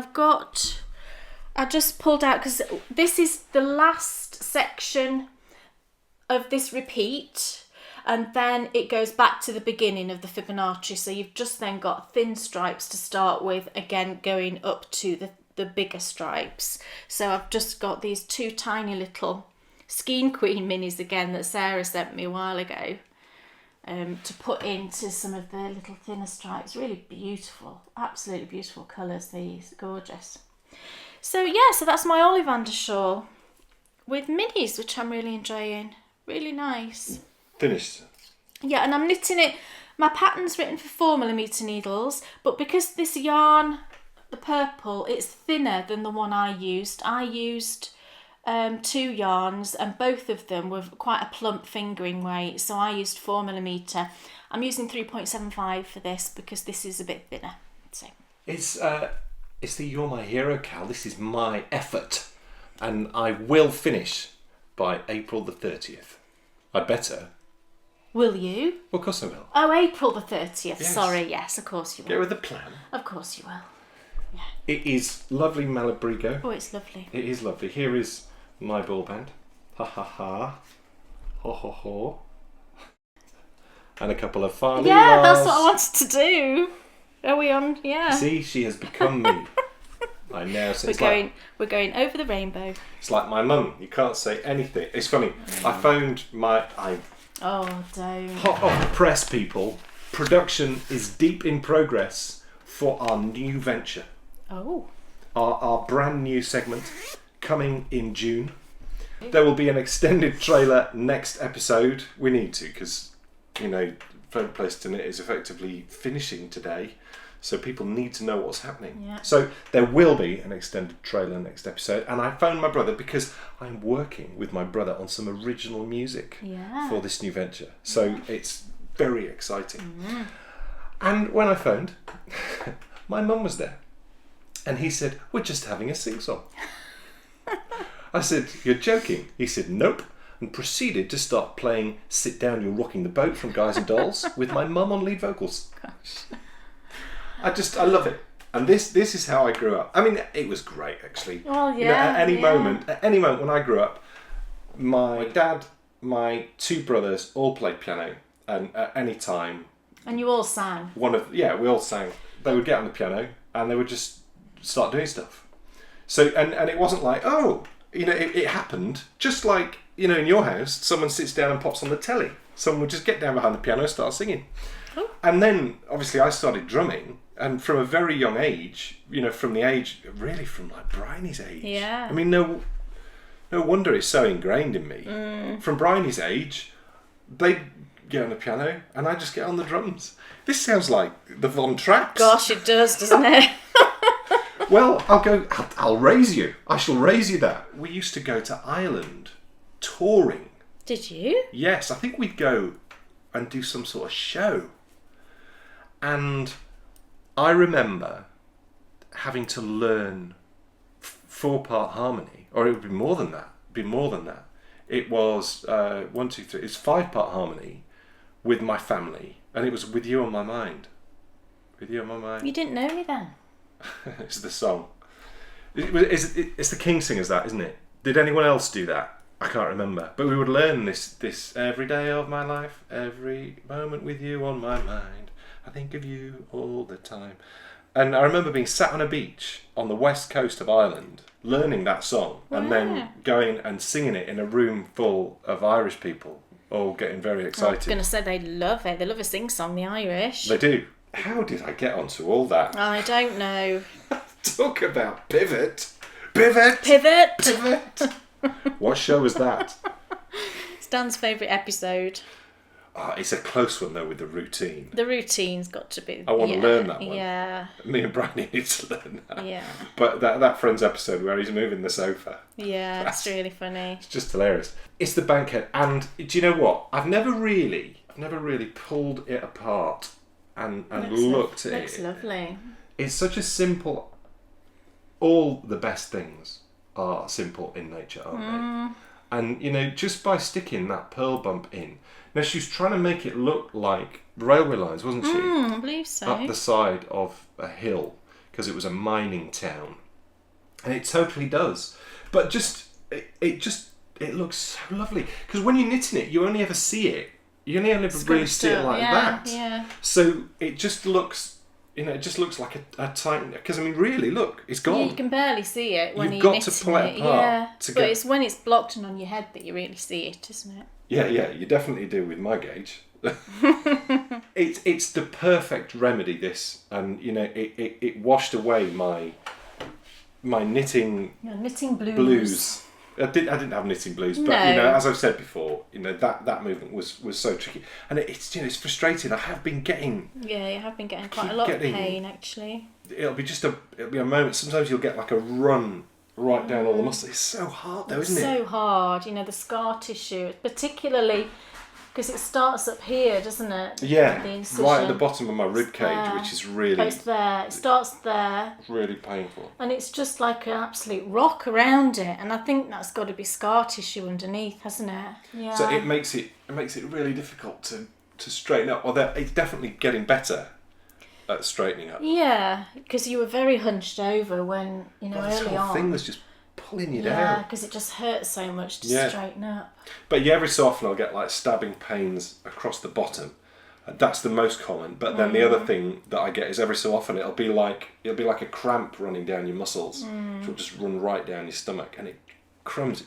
I just pulled out, because this is the last section of this repeat, and then it goes back to the beginning of the Fibonacci, so you've just then got thin stripes to start with, again going up to the bigger stripes. So I've just got these two tiny little Skein Queen minis again that Sarah sent me a while ago, to put into some of the little thinner stripes. Really beautiful, absolutely beautiful colours, these, gorgeous. So that's my Ollivander shawl with minis, which I'm really enjoying. Really nice. Finished. Yeah, and I'm knitting it. My pattern's written for 4mm needles, but because this yarn, the purple, it's thinner than the one I used. I used 2 yarns, and both of them were quite a plump fingering weight, so I used 4mm. I'm using 3.75 for this because this is a bit thinner. So it's the You're My Hero, Cal. This is my effort, and I will finish by April the 30th. I'd better. Will you? Well, of course I will. Oh, April the 30th. Yes. Sorry, yes, of course you will. Get with the plan. Of course you will. Yeah. It is lovely Malabrigo. Oh, it's lovely. It is lovely. Here is my ball band. Ha ha ha. Ho ho ho. And a couple of farley Yeah, bars. that's what I wanted to do. Are we on? Yeah. See, she has become me. I know. So We're going over the rainbow. It's like my mum. You can't say anything. It's funny. I phoned Oh, don't. hot off the press, people. Production is deep in progress for our new venture. Oh. Our brand new segment coming in June. There will be an extended trailer next episode. We need to, because Phone Place to Knit is effectively finishing today. So people need to know what's happening. Yeah. So there will be an extended trailer next episode. And I phoned my brother because I'm working with my brother on some original music for this new venture. So it's very exciting. Mm-hmm. And when I phoned, my mum was there. And he said, we're just having a sing-song. I said, you're joking? He said, nope. And proceeded to start playing Sit Down, You're Rocking the Boat from Guys and Dolls with my mum on lead vocals. Gosh. I love it. And this is how I grew up. I mean, it was great, actually. Well, yeah. At any moment when I grew up, my dad, my 2 brothers all played piano, and at any time. And you all sang. We all sang. They would get on the piano and they would just start doing stuff. So and it wasn't like, it happened just like in your house, someone sits down and pops on the telly. Someone would just get down behind the piano and start singing. Oh. And then obviously I started drumming. And from a very young age, from the age, really from like Bryony's age. Yeah. I mean, no wonder it's so ingrained in me. From Bryony's age, they get on the piano and I just get on the drums. This sounds like the Von Trapps. Gosh, it does, doesn't it? Well, I'll raise you. I shall raise you that. We used to go to Ireland touring. Did you? Yes, I think we'd go and do some sort of show. And I remember having to learn 4-part harmony, or it would be more than that. It was 1, 2, 3. It's 5-part harmony with my family, and it was With You on My Mind. With You on My Mind. You didn't know me then. It's the song. It's the King Singers, that, isn't it? Did anyone else do that? I can't remember. But we would learn this every day of my life, every moment with you on my mind. I think of you all the time. And I remember being sat on a beach on the west coast of Ireland, learning that song, and then going and singing it in a room full of Irish people, all getting very excited. I was going to say they love it. They love a sing-song, the Irish. They do. How did I get onto all that? I don't know. Talk about pivot. What show was that? It's Dan's favourite episode. It's a close one though with the routine. The routine's got to be. I want to learn that one. Yeah. Me and Bryony need to learn that. Yeah. But that Friends episode where he's moving the sofa. Yeah, it's really funny. It's just hilarious. It's the Bankhead, and do you know what? I've never really pulled it apart and looked at it. Looks lovely. It's such a simple. All the best things are simple in nature, aren't they? And just by sticking that pearl bump in. Now she was trying to make it look like railway lines, wasn't she? I believe so. Up the side of a hill, because it was a mining town, and it totally does. But it looks so lovely, because when you're knitting it, you only ever see it. You only ever really see it like that. Yeah. So it just looks. It just looks like a tight... Because, I mean, really, look, it's gone. Yeah, you can barely see it when You've you're got to knitting pull it apart. Yeah, but it's when it's blocked and on your head that you really see it, isn't it? Yeah, you definitely do with my gauge. It's the perfect remedy, this. And, it washed away my knitting... Your knitting blues. I didn't have knitting blues, but as I've said before, that movement was so tricky, and it's it's frustrating. I have been getting you have been getting quite a lot of pain actually. It'll be a moment. Sometimes you'll get like a run right down all the muscles. It's so hard though, isn't it? So hard. The scar tissue, particularly because it starts up here, doesn't it? Yeah, the incision. right at the bottom of my rib cage, which is really... It's there. It starts there. Really painful. And it's just like an absolute rock around it, and I think that's got to be scar tissue underneath, hasn't it? Yeah. So it makes it really difficult to straighten up. Well, it's definitely getting better at straightening up. Yeah, because you were very hunched over when early on. This whole thing was just pulling you down. Yeah, because it just hurts so much to straighten up. But every so often I'll get like stabbing pains across the bottom. That's the most common. But then the other thing that I get is every so often it'll be like a cramp running down your muscles. It'll just run right down your stomach, and it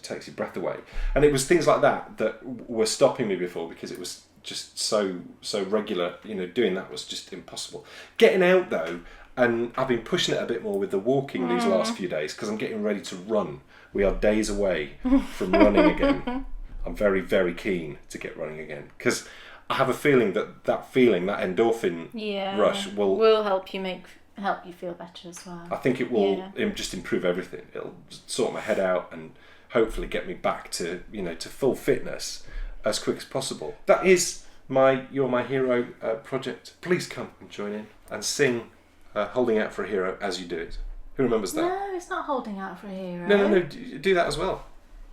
takes your breath away. And it was things like that were stopping me before, because it was just so regular. Doing that was just impossible. Getting out though. And I've been pushing it a bit more with the walking these last few days, because I'm getting ready to run. We are days away from running again. I'm very, very keen to get running again, because I have a feeling that endorphin rush will help you feel better as well. I think it will just improve everything. It'll sort my head out and hopefully get me back to to full fitness as quick as possible. That is You're My Hero project. Please come and join in and sing Holding Out for a Hero as you do it. Who remembers that? No, it's not Holding Out for a Hero. No, do that as well.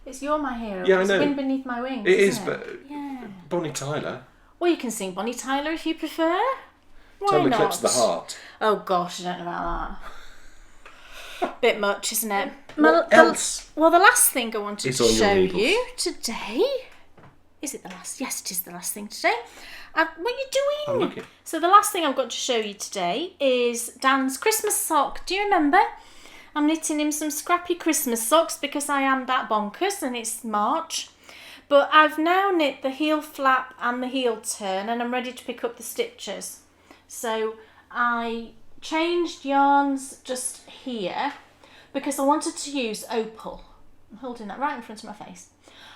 It's You're My Hero. Yeah, I know. It's Wind Beneath My Wings. It is, it? but Bonnie Tyler. Well, you can sing Bonnie Tyler if you prefer. Why Totally not? Clips the Heart. Oh gosh, I don't know about that. Bit much, isn't it? What else? Well, the last thing I wanted to show needles. you today. Is it the last? Yes, it is the last thing today. What are you doing? I'm looking. So the last thing I've got to show you today is Dan's Christmas sock. Do you remember? I'm knitting him some Scrappy Christmas socks because I am that bonkers and it's March. But I've now knit the heel flap and the heel turn, and I'm ready to pick up the stitches. So I changed yarns just here because I wanted to use opal. I'm holding that right in front of my face.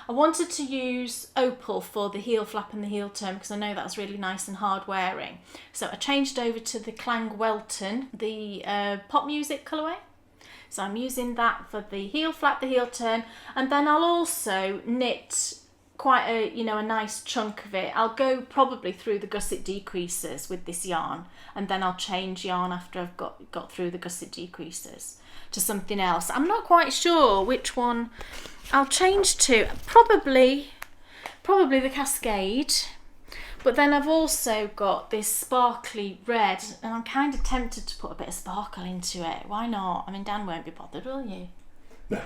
I wanted to use opal for the heel flap and the heel turn because I know that's really nice and hard wearing. So I changed over to the Clang Welton, the pop music colourway. So I'm using that for the heel flap, the heel turn, and then I'll also knit quite a nice chunk of it. I'll go probably through the gusset decreases with this yarn, and then I'll change yarn after I've got through the gusset decreases to something else. I'm not quite sure which one I'll change to. Probably the Cascade, but then I've also got this sparkly red, and I'm kind of tempted to put a bit of sparkle into it. Why not? I mean, Dan won't be bothered, will you? No.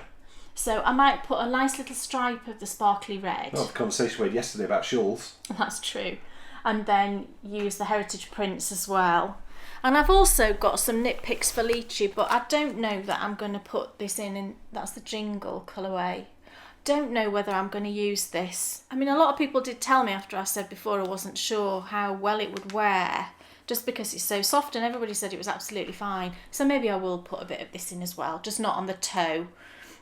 So I might put a nice little stripe of the sparkly red. Well, the conversation we had yesterday about shawls. That's true. And then use the heritage prints as well. And I've also got some knit picks for Leechy, but I don't know that I'm going to put this in, that's the Jingle colourway. Don't know whether I'm going to use this. I mean, a lot of people did tell me after I said before I wasn't sure how well it would wear, just because it's so soft, and everybody said it was absolutely fine. So maybe I will put a bit of this in as well, just not on the toe.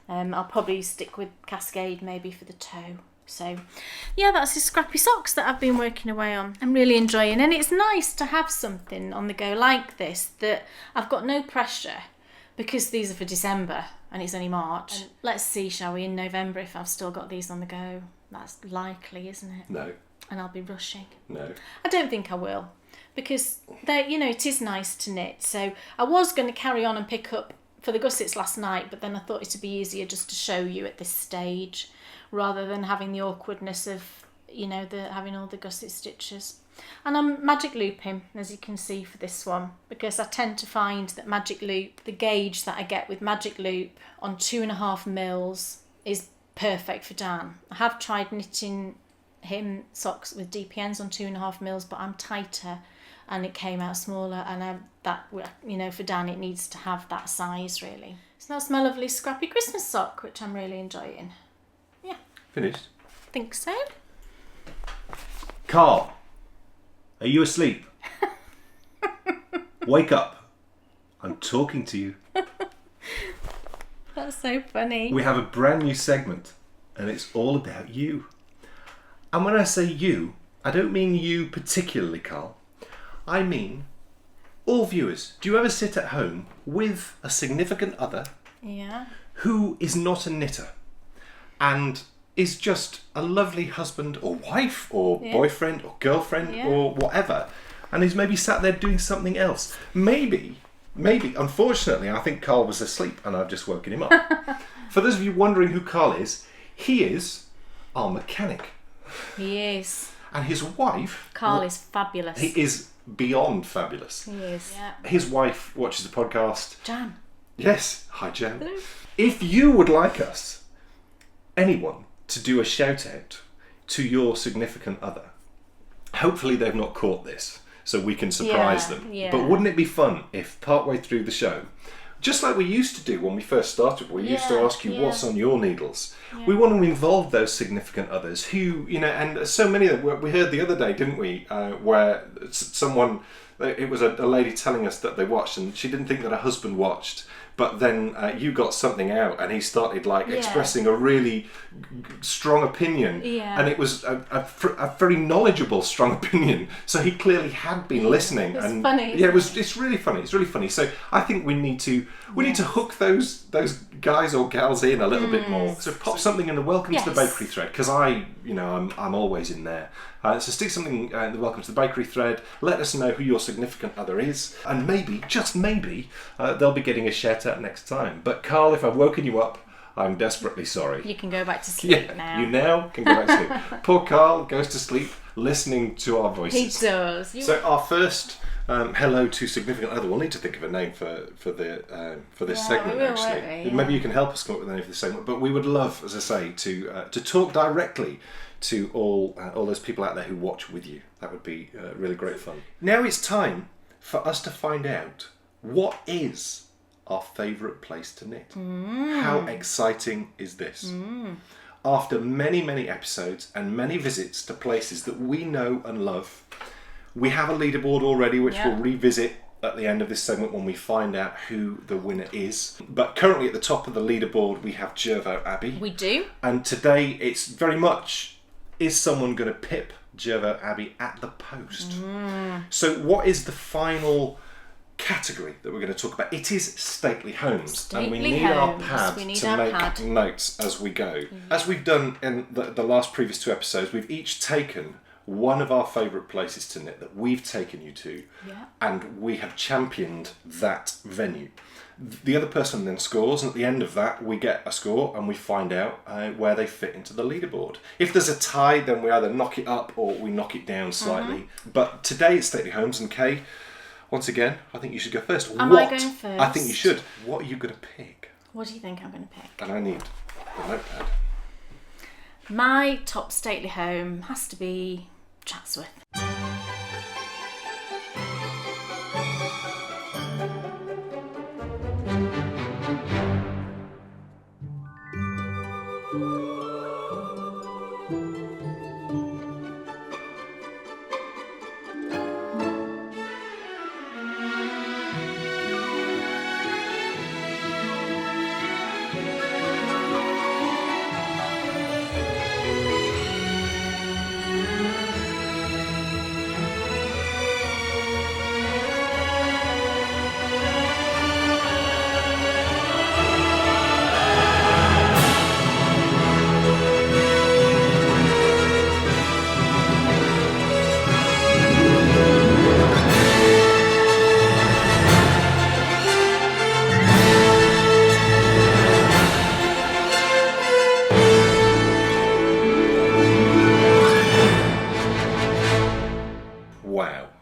I'll probably stick with Cascade maybe for the toe. So yeah, that's the Scrappy socks that I've been working away on. I'm really enjoying, and it's nice to have something on the go like this that I've got no pressure, because these are for December and it's only March. And let's see, shall we, in November if I've still got these on the go. That's likely, isn't it? No. And I'll be rushing. No. I don't think I will, because it is nice to knit. So I was going to carry on and pick up for the gussets last night, but then I thought it'd be easier just to show you at this stage rather than having the awkwardness of having all the gusset stitches. And I'm magic looping, as you can see, for this one, because I tend to find that magic loop, the gauge that I get with magic loop on 2.5 mils is perfect for Dan. I have tried knitting him socks with DPNs on 2.5 mils, but I'm tighter and it came out smaller, and for Dan it needs to have that size really. So that's my lovely Scrappy Christmas sock, which I'm really enjoying. Yeah. Finished? Think so. KAL, are you asleep? Wake up. I'm talking to you. That's so funny. We have a brand new segment, and it's all about you. And when I say you, I don't mean you particularly, KAL. I mean all viewers. Do you ever sit at home with a significant other who is not a knitter and is just a lovely husband or wife or boyfriend or girlfriend or whatever, and is maybe sat there doing something else? Maybe, unfortunately, I think KAL was asleep and I've just woken him up. For those of you wondering who KAL is, he is our mechanic. He is. And his wife... KAL is fabulous. He is beyond fabulous. He is. Yeah. His wife watches the podcast. Jan. Yes. Hi, Jan. Hello. If you would like us, anyone, to do a shout out to your significant other, hopefully they've not caught this, so we can surprise them. Yeah. But wouldn't it be fun if partway through the show, just like we used to do when we first started, we used to ask you what's on your needles. Yeah. We want to involve those significant others who, and so many of them, we heard the other day, didn't we, where someone, it was a lady telling us that they watched and she didn't think that her husband watched, but then you got something out and he started expressing a really strong opinion, and it was a very knowledgeable strong opinion, so he clearly had been listening. It's and funny. Yeah, it's really funny. So I think we need to hook those guys or gals in a little bit more. So pop something in the welcome to the bakery thread, because I'm always in there. So stick something in the welcome to the bakery thread. Let us know who your significant other is, and maybe, just maybe, they'll be getting a shout out next time. But KAL, if I've woken you up, I'm desperately sorry. You can go back to sleep now. You now can go back to sleep. Poor KAL goes to sleep listening to our voices. He does. So our first hello to significant other. We'll need to think of a name for this segment. Actually, maybe you can help us come up with a name for this segment. But we would love, as I say, to talk directly to all those people out there who watch with you. That would be really great fun. Now it's time for us to find out what is our favourite place to knit. How exciting is this? After many episodes and many visits to places that we know and love, we have a leaderboard already, which we'll revisit at the end of this segment when we find out who the winner is. But currently at the top of the leaderboard we have Jervo Abbey. We do. And today it's very much, is someone going to pip Jervo Abbey at the post? So what is the final category that we're going to talk about? It is stately homes, and we need our pad to make notes as we go. As we've done in the last previous 2 episodes, we've each taken one of our favourite places to knit that we've taken you to, and we have championed that venue. The other person then scores, and at the end of that we get a score and we find out where they fit into the leaderboard. If there's a tie, then we either knock it up or we knock it down slightly. But today it's stately homes, and Kay, once again, I think you should go first. Am I going first? I think you should. What are you going to pick? What do you think I'm going to pick? And I need a notepad. My top stately home has to be Chatsworth.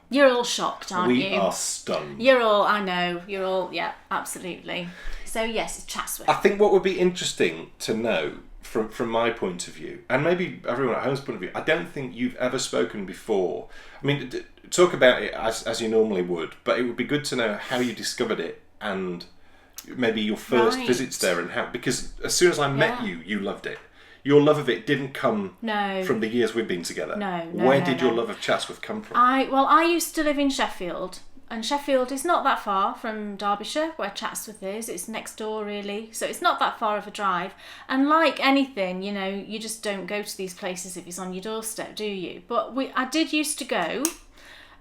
You're all shocked, aren't you? We are stunned. You're all, I know, you're all, yeah, absolutely. So yes, it's Chatsworth. I think what would be interesting to know from my point of view, and maybe everyone at home's point of view, I don't think you've ever spoken before. I mean, talk about it as you normally would, but it would be good to know how you discovered it and maybe your first visits there, and how, because as soon as I met you, you loved it. Your love of it didn't come from the years we've been together. Where did your love of Chatsworth come from? I used to live in Sheffield, and Sheffield is not that far from Derbyshire, where Chatsworth is. It's next door, really, so it's not that far of a drive. And like anything, you know, you just don't go to these places if it's on your doorstep, do you? But I did used to go.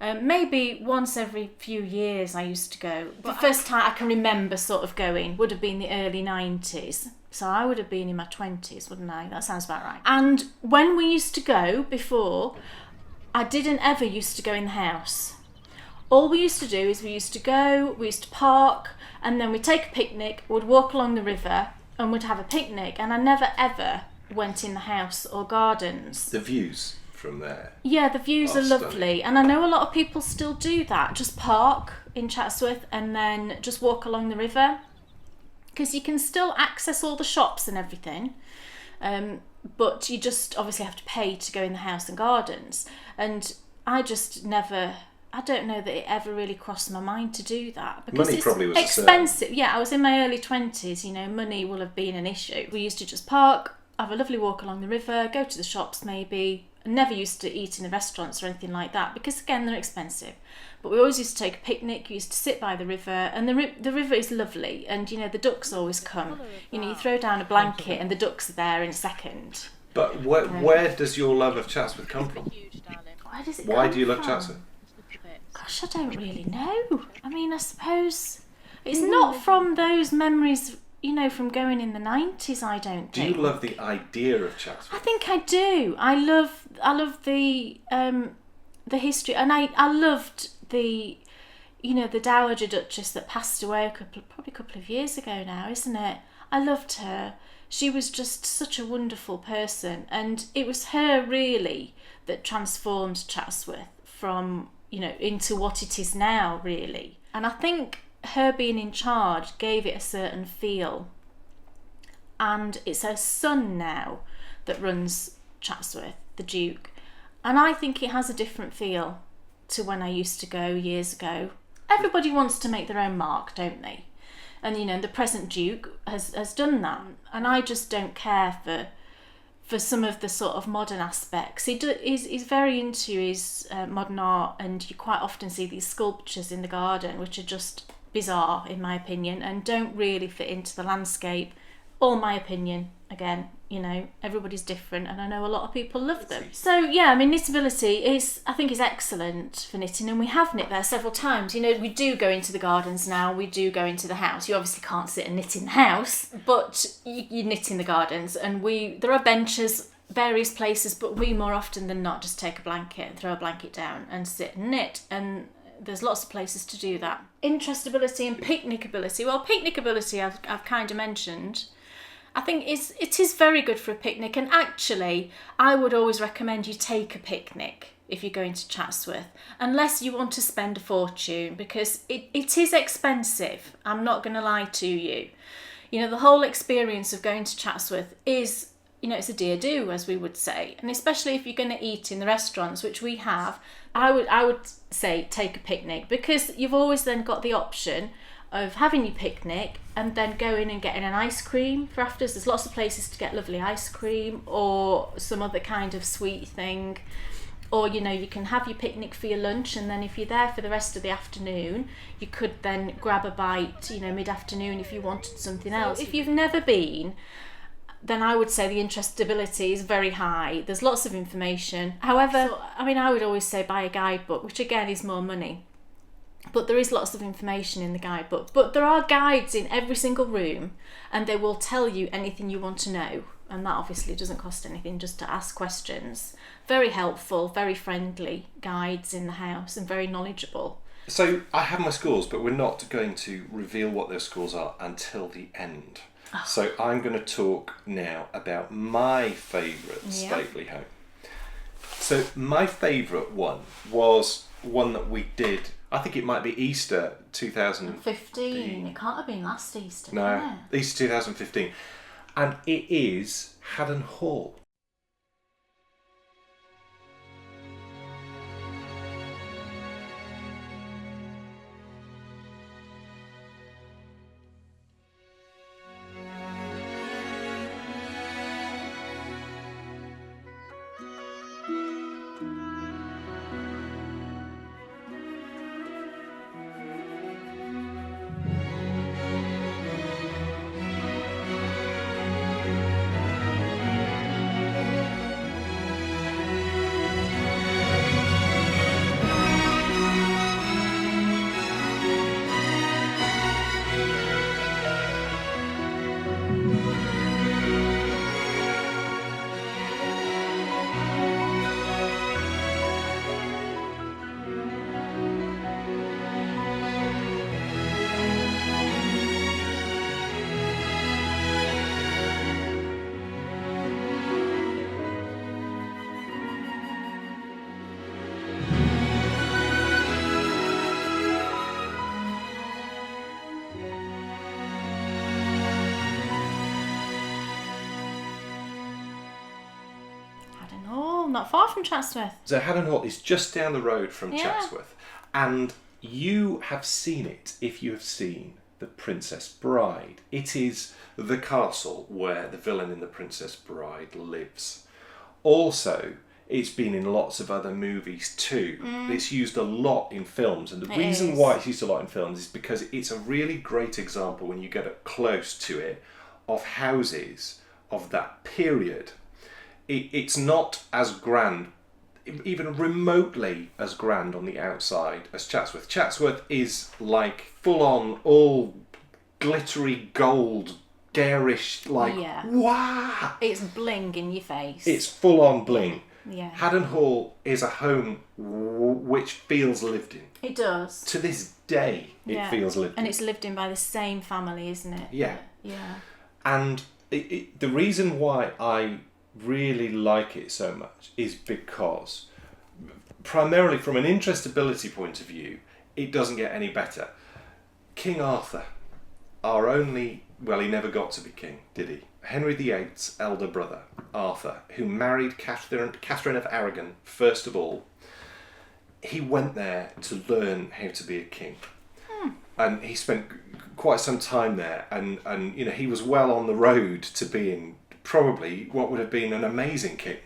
Maybe once every few years I used to go. The first time I can remember sort of going would have been the early 90s. So I would have been in my 20s, wouldn't I? That sounds about right. And when we used to go before, I didn't ever used to go in the house. All we used to do is we used to park, and then we'd take a picnic, we'd walk along the river and we'd have a picnic, and I never ever went in the house or gardens. The views from there. Yeah, the views are lovely, and I know a lot of people still do that, just park in Chatsworth and then just walk along the river, because you can still access all the shops and everything, but you just obviously have to pay to go in the house and gardens. And I just never, I don't know that it ever really crossed my mind to do that, because money it's probably was expensive. Yeah, I was in my early 20s, you know, money will have been an issue. We used to just park, have a lovely walk along the river, go to the shops maybe. I never used to eat in the restaurants or anything like that, because again, they're expensive. But we always used to take a picnic, we used to sit by the river, and the river is lovely, and you know, the ducks always come. You know, you throw down a blanket and the ducks are there in a second. But where does your love of Chatsworth come from? Where does it Why come do you love from? Chatsworth? Gosh, I don't really know. I mean, I suppose it's not from those memories, you know, from going in the 90s, I don't think. Do you love the idea of Chatsworth? I think I do. I love the history, and I loved the, you know, the Dowager Duchess that passed away probably a couple of years ago now, isn't it? I loved her. She was just such a wonderful person, and it was her really that transformed Chatsworth from, you know, into what it is now, really. And I think her being in charge gave it a certain feel, and it's her son now that runs Chatsworth, the Duke, and I think it has a different feel to when I used to go years ago. Everybody wants to make their own mark, don't they? And you know, the present Duke has done that, and I just don't care for for some of the sort of modern aspects. He's very into his modern art, and you quite often see these sculptures in the garden which are just bizarre in my opinion and don't really fit into the landscape. All my opinion, again, you know, everybody's different, and I know a lot of people love them. So yeah, I mean, Knitability I think is excellent for knitting, and we have knit there several times. You know, we do go into the gardens now, we do go into the house. You obviously can't sit and knit in the house, but you knit in the gardens, and there are benches, various places, but we more often than not just take a blanket and throw a blanket down and sit and knit, and there's lots of places to do that. Interestability and picnicability. Well, picnicability I've kind of mentioned. I think it is very good for a picnic, and actually I would always recommend you take a picnic if you're going to Chatsworth, unless you want to spend a fortune, because it is expensive. I'm not going to lie to you. You know, the whole experience of going to Chatsworth is, you know, it's a dear do, as we would say, and especially if you're going to eat in the restaurants, which we have, I would say take a picnic, because you've always then got the option of having your picnic and then going and getting an ice cream for afters. There's lots of places to get lovely ice cream or some other kind of sweet thing. Or, you know, you can have your picnic for your lunch, and then if you're there for the rest of the afternoon, you could then grab a bite, you know, mid-afternoon if you wanted something else. If you've never been, then I would say the interestability is very high. There's lots of information. However, I mean, I would always say buy a guidebook, which again is more money. But there is lots of information in the guidebook. But there are guides in every single room, and they will tell you anything you want to know. And that obviously doesn't cost anything, just to ask questions. Very helpful, very friendly guides in the house, and very knowledgeable. So I have my scores, but we're not going to reveal what those scores are until the end. Oh. So I'm going to talk now about my favourite stately home. So my favourite one was one that we did, I think it might be Easter 2015. It can't have been last Easter. No, Easter 2015. And it is Haddon Hall. Not far from Chatsworth. So Haddon Hall is just down the road from Chatsworth, and you have seen it if you have seen The Princess Bride. It is the castle where the villain in The Princess Bride lives. Also, it's been in lots of other movies too. It's used a lot in films, and the reason why it's used a lot in films is because it's a really great example, when you get up close to it, of houses of that period. It's not as grand, even remotely as grand on the outside as Chatsworth. Chatsworth is like full-on, all glittery gold, garish, like, wow! It's bling in your face. It's full-on bling. Yeah. Haddon Hall is a home which feels lived in. It does. To this day, it feels lived in. And it's lived in by the same family, isn't it? Yeah. Yeah. And the reason why I really like it so much is because, primarily from an interestability point of view, it doesn't get any better. King Arthur, our only, well, he never got to be king, did he? Henry VIII's elder brother, Arthur, who married Catherine of Aragon first of all, he went there to learn how to be a king. And he spent quite some time there, and you know, he was well on the road to being probably what would have been an amazing king.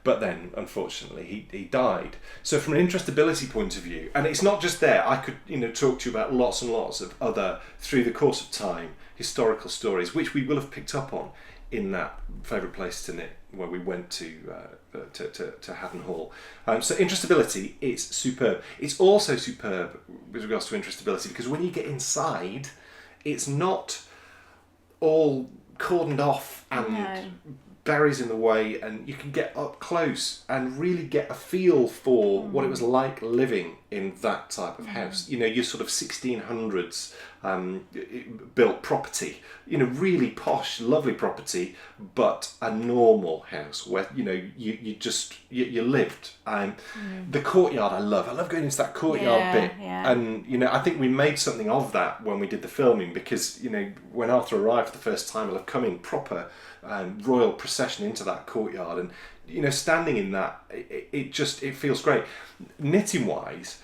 But then, unfortunately, he died. So from an interestability point of view, and it's not just there, I could talk to you about lots and lots of other, through the course of time, historical stories, which we will have picked up on in that favourite place to knit, where we went to Haddon Hall. So interestability, it's superb. It's also superb with regards to interestability, because when you get inside, it's not all cordoned off and berries in the way, and you can get up close and really get a feel for what it was like living in that type of house. Your sort of 1600s built property, really posh, lovely property, but a normal house where you lived. The courtyard, I love going into that courtyard bit, and I think we made something of that when we did the filming, because when Arthur arrived for the first time, we'll have come in proper royal procession into that courtyard, and standing in that, it feels great. Knitting wise,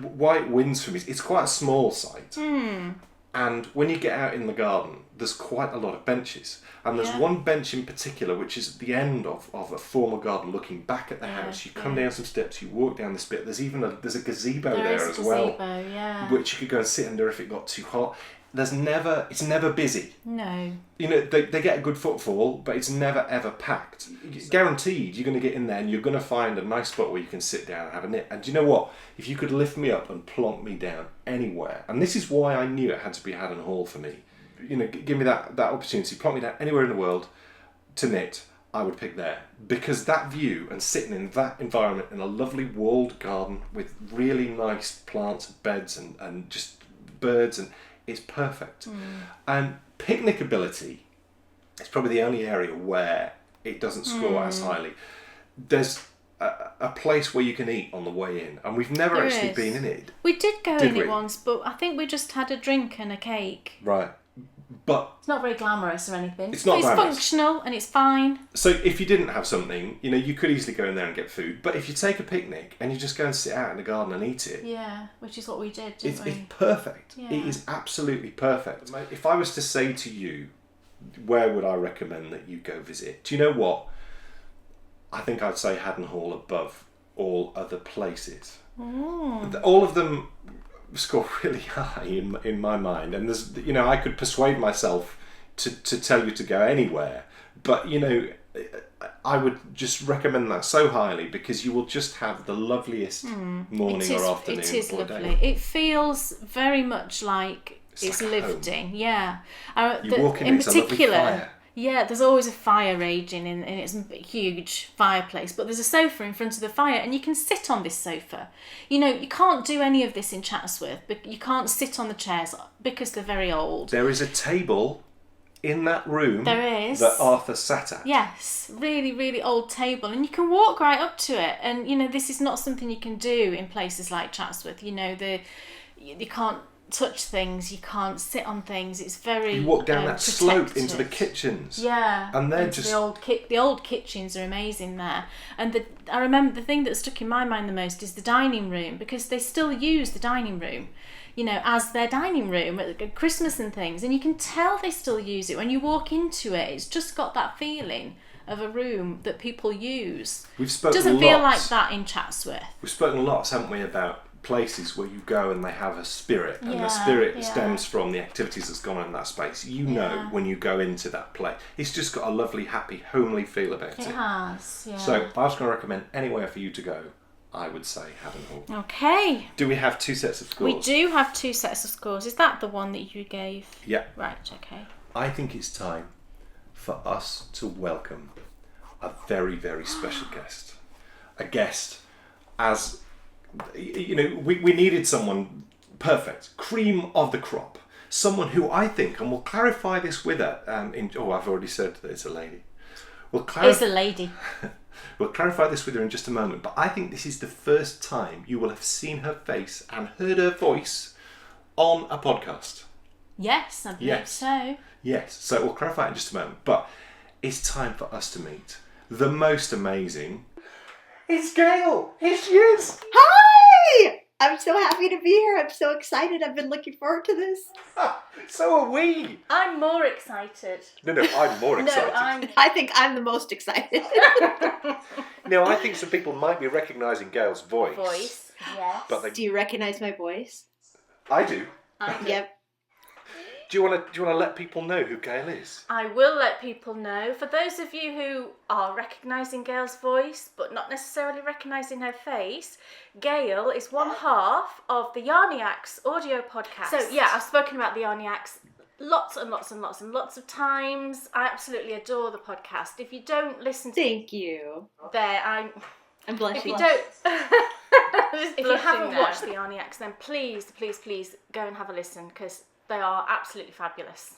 why it wins for me is it's quite a small site, and when you get out in the garden, there's quite a lot of benches, and there's one bench in particular which is at the end of a formal garden looking back at the house. You come down some steps, you walk down this bit, there's a gazebo there as well, which you could go and sit under if it got too hot. It's never busy. No. They get a good footfall, but it's never ever packed. Guaranteed, you're going to get in there and you're going to find a nice spot where you can sit down and have a knit. And do you know what? If you could lift me up and plonk me down anywhere, and this is why I knew it had to be Haddon Hall for me. Give me that opportunity, plonk me down anywhere in the world to knit, I would pick there. Because that view and sitting in that environment in a lovely walled garden with really nice plants and beds and just birds, and it's perfect. And picnicability is probably the only area where it doesn't score as highly. There's a place where you can eat on the way in, and we've never been in it. We did go in it once, but I think we just had a drink and a cake. Right. But it's not very glamorous or anything. It's not glamorous. Functional and it's fine. So if you didn't have something, you could easily go in there and get food. But if you take a picnic and you just go and sit out in the garden and eat it. Yeah, which is what we did, It's perfect. Yeah. It is absolutely perfect. If I was to say to you, where would I recommend that you go visit? Do you know what? I think I'd say Haddon Hall above all other places. All of them score really high in my mind, and there's I could persuade myself to tell you to go anywhere, but I would just recommend that so highly, because you will just have the loveliest morning or afternoon. It is lovely. Day. It feels very much like it's like lived home. in. Yeah. You walk in particular. A lovely fire. Yeah, there's always a fire raging in its huge fireplace, but there's a sofa in front of the fire, and you can sit on this sofa. You can't do any of this in Chatsworth, but you can't sit on the chairs because they're very old. There is a table in that room that Arthur sat at. Yes, really, really old table, and you can walk right up to it. And this is not something you can do in places like Chatsworth. You can't touch things, you can't sit on things. It's very you walk down that slope into the kitchens. Yeah, and they're just the old kitchens are amazing there. And I remember the thing that stuck in my mind the most is the dining room, because they still use the dining room, as their dining room at Christmas and things, and you can tell they still use it when you walk into it. It's just got that feeling of a room that people use. We've spoken doesn't feel like that in Chatsworth. We've spoken lots, haven't we, about places where you go and they have a spirit, and the spirit stems from the activities that's gone on in that space. When you go into that place, it's just got a lovely, happy, homely feel about it. It has, yeah. So if I was going to recommend anywhere for you to go, I would say Haddon Hall. Okay. Do we have 2 sets of scores? We do have 2 sets of scores. Is that the one that you gave? Yeah. Right, okay. I think it's time for us to welcome a very, very special guest. A guest as... we needed someone perfect, cream of the crop, someone who I think, and we'll clarify this with her. I've already said that it's a lady. It's a lady. We'll clarify this with her in just a moment. But I think this is the first time you will have seen her face and heard her voice on a podcast. Yes, I believe so. Yes. So we'll clarify it in just a moment. But it's time for us to meet the most amazing. It's Gail! Here she is! Hi! I'm so happy to be here. I'm so excited. I've been looking forward to this. So are we. I'm more excited. No, I'm more excited. I think I'm the most excited. Now, I think some people might be recognising Gail's voice. Yes. But Do you recognise my voice? I do. Yep. Do you want to let people know who Gail is? I will let people know. For those of you who are recognising Gail's voice, but not necessarily recognising her face, Gail is one half of the Yarniacs audio podcast. So yeah, I've spoken about the Yarniacs lots and lots and lots and lots of times. I absolutely adore the podcast. If you don't listen to Thank you. I'm blushing. If you don't, if you haven't watched the Yarniacs, then please go and have a listen, because they are absolutely fabulous.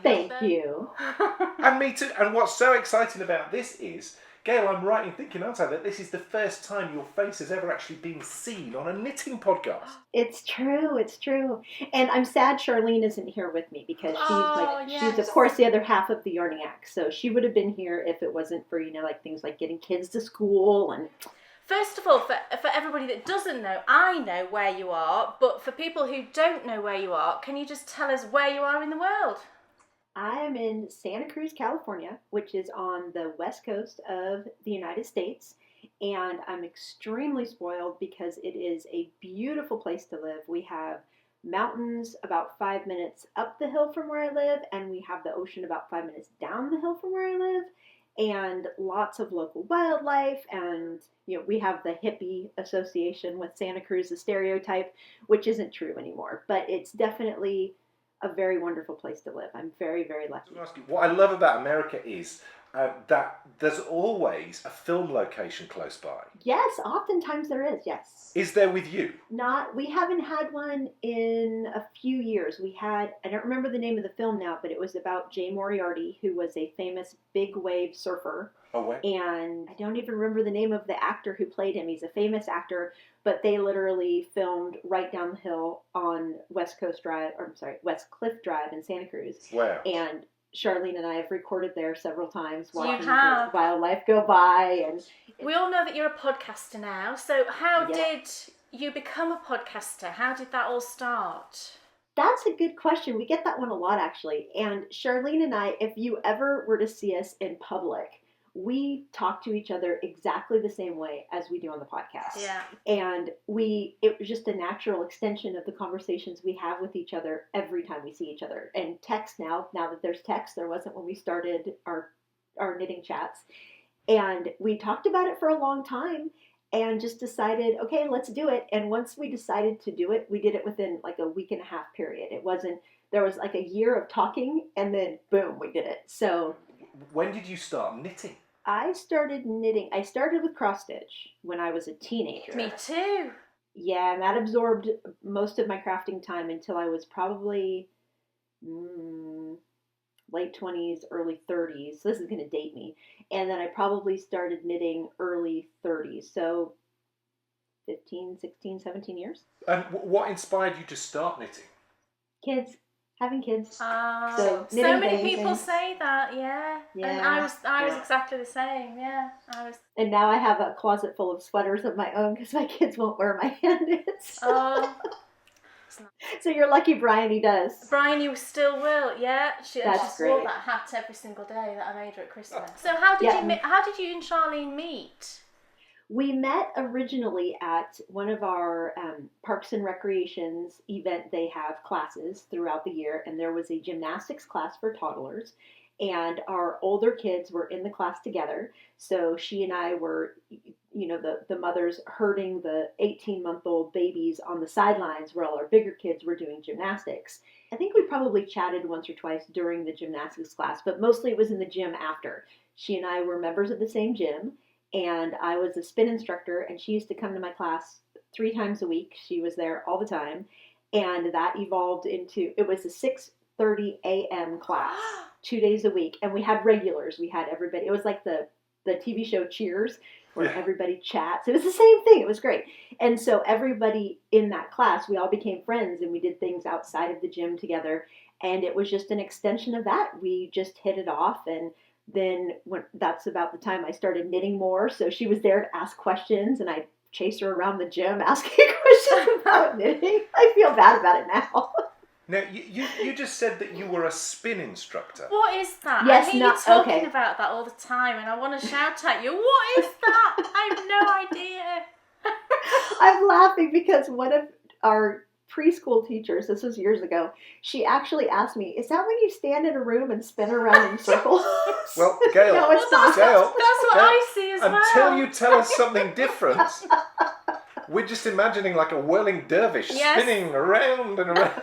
Thank you. And me too. And what's so exciting about this is, Gail, I'm right in thinking, aren't I, that this is the first time your face has ever actually been seen on a knitting podcast. It's true. And I'm sad Charlene isn't here with me, because she's of course the other half of the Yarniacs. So she would have been here if it wasn't for, like things like getting kids to school and... First of all, for everybody that doesn't know, I know where you are, but for people who don't know where you are, can you just tell us where you are in the world? I am in Santa Cruz, California, which is on the west coast of the United States, and I'm extremely spoiled because it is a beautiful place to live. We have mountains about 5 minutes up the hill from where I live, and we have the ocean about 5 minutes down the hill from where I live, and lots of local wildlife, and we have the hippie association with Santa Cruz, the stereotype, which isn't true anymore, but it's definitely a very wonderful place to live. I'm very, very lucky. What I love about America is that there's always a film location close by. Yes, oftentimes there is, yes. Is there with you? We haven't had one in a few years. I don't remember the name of the film now, but it was about Jay Moriarty, who was a famous big wave surfer. Oh, wait. And I don't even remember the name of the actor who played him. He's a famous actor, but they literally filmed right down the hill on West Cliff Drive in Santa Cruz. Wow. And Charlene and I have recorded there several times, watching the wildlife go by. And we all know that you're a podcaster now. So how did you become a podcaster? How did that all start? That's a good question. We get that one a lot, actually. And Charlene and I, if you ever were to see us in public, we talk to each other exactly the same way as we do on the podcast. Yeah. And it was just a natural extension of the conversations we have with each other every time we see each other. And text now that there's text, there wasn't when we started our knitting chats. And we talked about it for a long time and just decided, okay, let's do it. And once we decided to do it, we did it within like a week and a half period. There was like a year of talking, and then boom, we did it. So when did you start knitting? I started knitting. I started with cross stitch when I was a teenager. Me too. Yeah, and that absorbed most of my crafting time until I was probably late 20s, early 30s. So this is going to date me. And then I probably started knitting early 30s. So 15, 16, 17 years. And what inspired you to start knitting? Kids. Having kids. So many people say that, yeah. And I was exactly the same, yeah. And now I have a closet full of sweaters of my own because my kids won't wear my hand knits. Oh. So you're lucky Bryony does. Bryony still will, yeah. She wore that hat every single day that I made her at Christmas. So how did you and Charlene meet? We met originally at one of our Parks and Recreations event. They have classes throughout the year, and there was a gymnastics class for toddlers, and our older kids were in the class together. So she and I were, the mothers herding the 18-month-old babies on the sidelines while our bigger kids were doing gymnastics. I think we probably chatted once or twice during the gymnastics class, but mostly it was in the gym after. She and I were members of the same gym. And I was a spin instructor, and she used to come to my class 3 times a week. She was there all the time. And that evolved into, it was a 6:30 a.m. class, 2 days a week. And we had regulars. We had everybody. It was like the TV show Cheers, where everybody chats. It was the same thing. It was great. And so everybody in that class, we all became friends, and we did things outside of the gym together. And it was just an extension of that. We just hit it off, and then that's about the time I started knitting more. So she was there to ask questions, and I chase her around the gym asking questions about knitting. I feel bad about it now. Now, you just said that you were a spin instructor. What is that? Yes, I hear you talking about that all the time, and I want to shout at you. What is that? I have no idea. I'm laughing because one of our preschool teachers, this was years ago, she actually asked me, is that when you stand in a room and spin around in circles? Well, Gail, No, it's not. Gail, That's what Gail, I see as well. until you tell us something different, we're just imagining like a whirling dervish spinning around and around.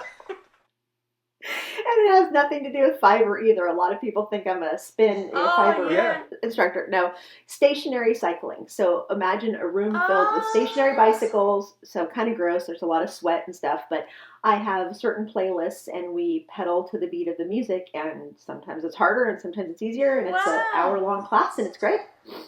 And it has nothing to do with fiber either. A lot of people think I'm a spin fiber instructor. No, stationary cycling. So imagine a room filled with stationary bicycles. So kind of gross. There's a lot of sweat and stuff. But I have certain playlists and we pedal to the beat of the music. And sometimes it's harder and sometimes it's easier. And it's an hour-long class and it's great.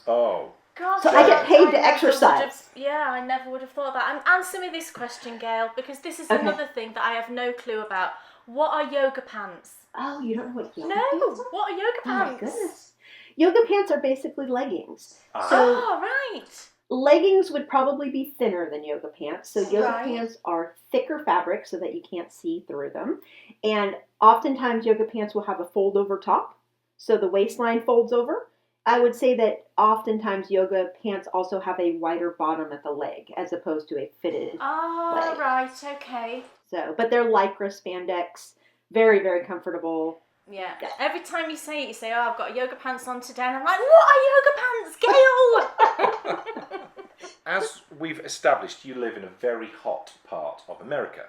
Oh. God, so I get paid to exercise. I never would have thought that. And answer me this question, Gail, because this is another thing that I have no clue about. What are yoga pants? Oh, you don't know what yoga pants are? What are yoga pants? Oh my goodness. Yoga pants are basically leggings. Right. Leggings would probably be thinner than yoga pants. So yoga pants are thicker fabric so that you can't see through them. And oftentimes yoga pants will have a fold over top. So the waistline folds over. I would say that oftentimes yoga pants also have a wider bottom at the leg as opposed to a fitted leg. Right, okay. So, but they're lycra spandex, very, very comfortable. Yeah. Every time you say it, you say, oh, I've got yoga pants on today. And I'm like, what are yoga pants, Gail? As we've established, you live in a very hot part of America.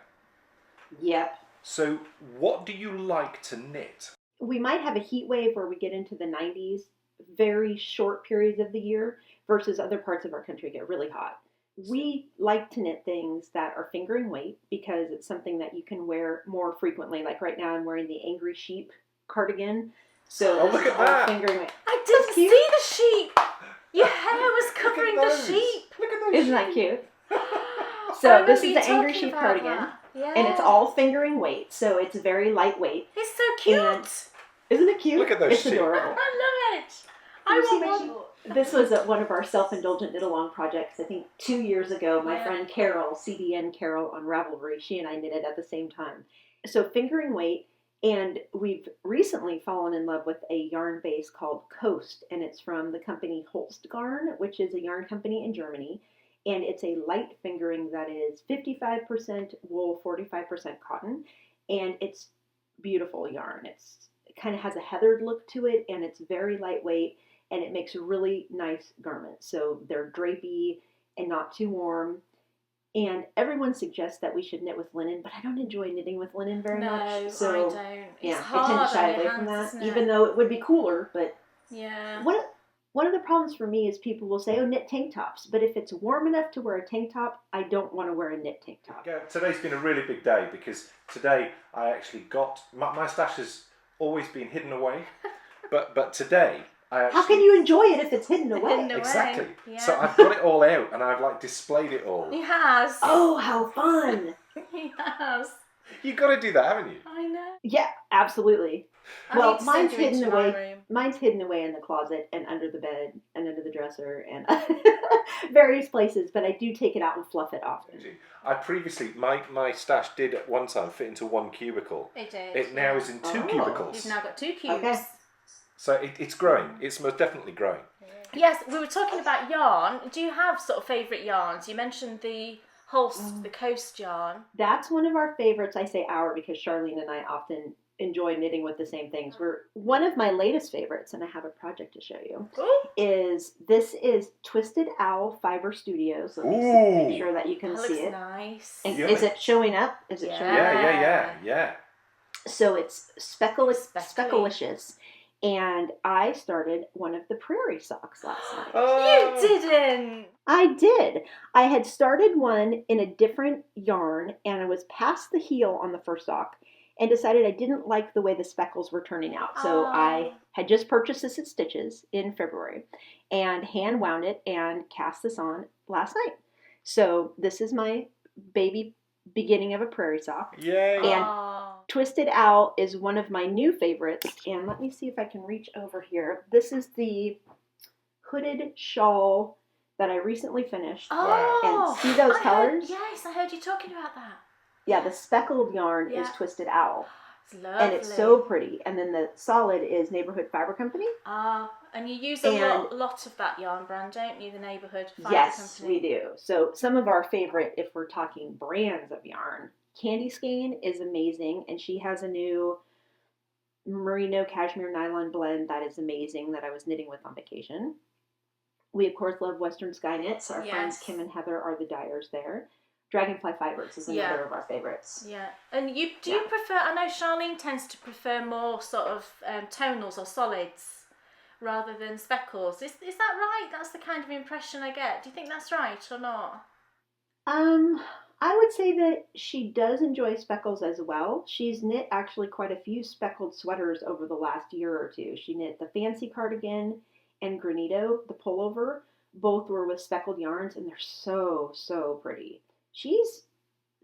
Yep. So what do you like to knit? We might have a heat wave where we get into the 90s, very short periods of the year, versus other parts of our country get really hot. We like to knit things that are fingering weight because it's something that you can wear more frequently. Like right now I'm wearing the Angry Sheep cardigan. So look at that. Fingering weight. I didn't see the sheep. Your hair was covering the sheep. Look at those. Isn't that cute? So this is the Angry Sheep cardigan. Yeah. And it's all fingering weight. So it's very lightweight. It's so cute. And isn't it cute? Look at those It's sheep. adorable. I love it. Can you see I my want sheep? one. This was one of our self-indulgent knit-along projects, I think 2 years ago. My friend Carol, CDN Carol on Ravelry, she and I knitted at the same time. So fingering weight, and we've recently fallen in love with a yarn base called Coast, and it's from the company Holst Garn, which is a yarn company in Germany, and it's a light fingering that is 55% wool, 45% cotton, and it's beautiful yarn. It kind of has a heathered look to it, and it's very lightweight. And it makes a really nice garment. So they're drapey and not too warm. And everyone suggests that we should knit with linen, but I don't enjoy knitting with linen very much. So, I don't. It's hard I tend to shy on away your from hands, that, isn't it? even though it would be cooler. But yeah. One of the problems for me is people will say, oh, knit tank tops. But if it's warm enough to wear a tank top, I don't want to wear a knit tank top. Yeah, today's been a really big day because today I actually got... My stash has always been hidden away, but today... How can you enjoy it if it's hidden away? Exactly. Yeah. So I've got it all out and I've displayed it all. He has. Oh, how fun! He has. You've got to do that, haven't you? I know. Yeah, absolutely. I Well, need to mine's send you hidden into my away. room. Mine's hidden away in the closet and under the bed and under the dresser and various places. But I do take it out and fluff it often. I previously, my stash did at one time fit into one cubicle. It did. It now is in two cubicles. You've now got 2 cubes. Okay. So it's growing. It's most definitely growing. Yes, we were talking about yarn. Do you have sort of favourite yarns? You mentioned the Holst, the Coast yarn. That's one of our favorites. I say our because Charlene and I often enjoy knitting with the same things. One of my latest favorites, and I have a project to show you, is Twisted Owl Fiber Studios. Let me make sure that you can see it. Nice. And is it showing up? Is it showing up? Yeah. So it's Speckalicious. And I started one of the prairie socks last night. Oh. You didn't! I did. I had started one in a different yarn, and I was past the heel on the first sock, and decided I didn't like the way the speckles were turning out. So I had just purchased this at Stitches in February, and hand wound it and cast this on last night. So this is my baby beginning of a prairie sock. Yay! And Twisted Owl is one of my new favorites, and let me see if I can reach over here. This is the hooded shawl that I recently finished. Oh, And see those colors? Yes, I heard you talking about that. Yeah, the speckled yarn is Twisted Owl. It's lovely. And it's so pretty. And then the solid is Neighborhood Fiber Company. And you use a lot of that yarn brand, don't you? The Neighborhood Fiber Company. Yes, we do. So some of our favorite, if we're talking brands of yarn, Candy Skein is amazing. And she has a new merino cashmere nylon blend that is amazing that I was knitting with on vacation. We, of course, love Western Sky Knits. Our friends Kim and Heather are the dyers there. Dragonfly Fibers is another of our favorites. Yeah. And do you prefer, I know Charlene tends to prefer more sort of tonals or solids rather than speckles. Is that right? That's the kind of impression I get. Do you think that's right or not? I would say that she does enjoy speckles as well. She's knit actually quite a few speckled sweaters over the last year or two. She knit the Fancy Cardigan and Granito, the pullover. Both were with speckled yarns, and they're so, so pretty. She's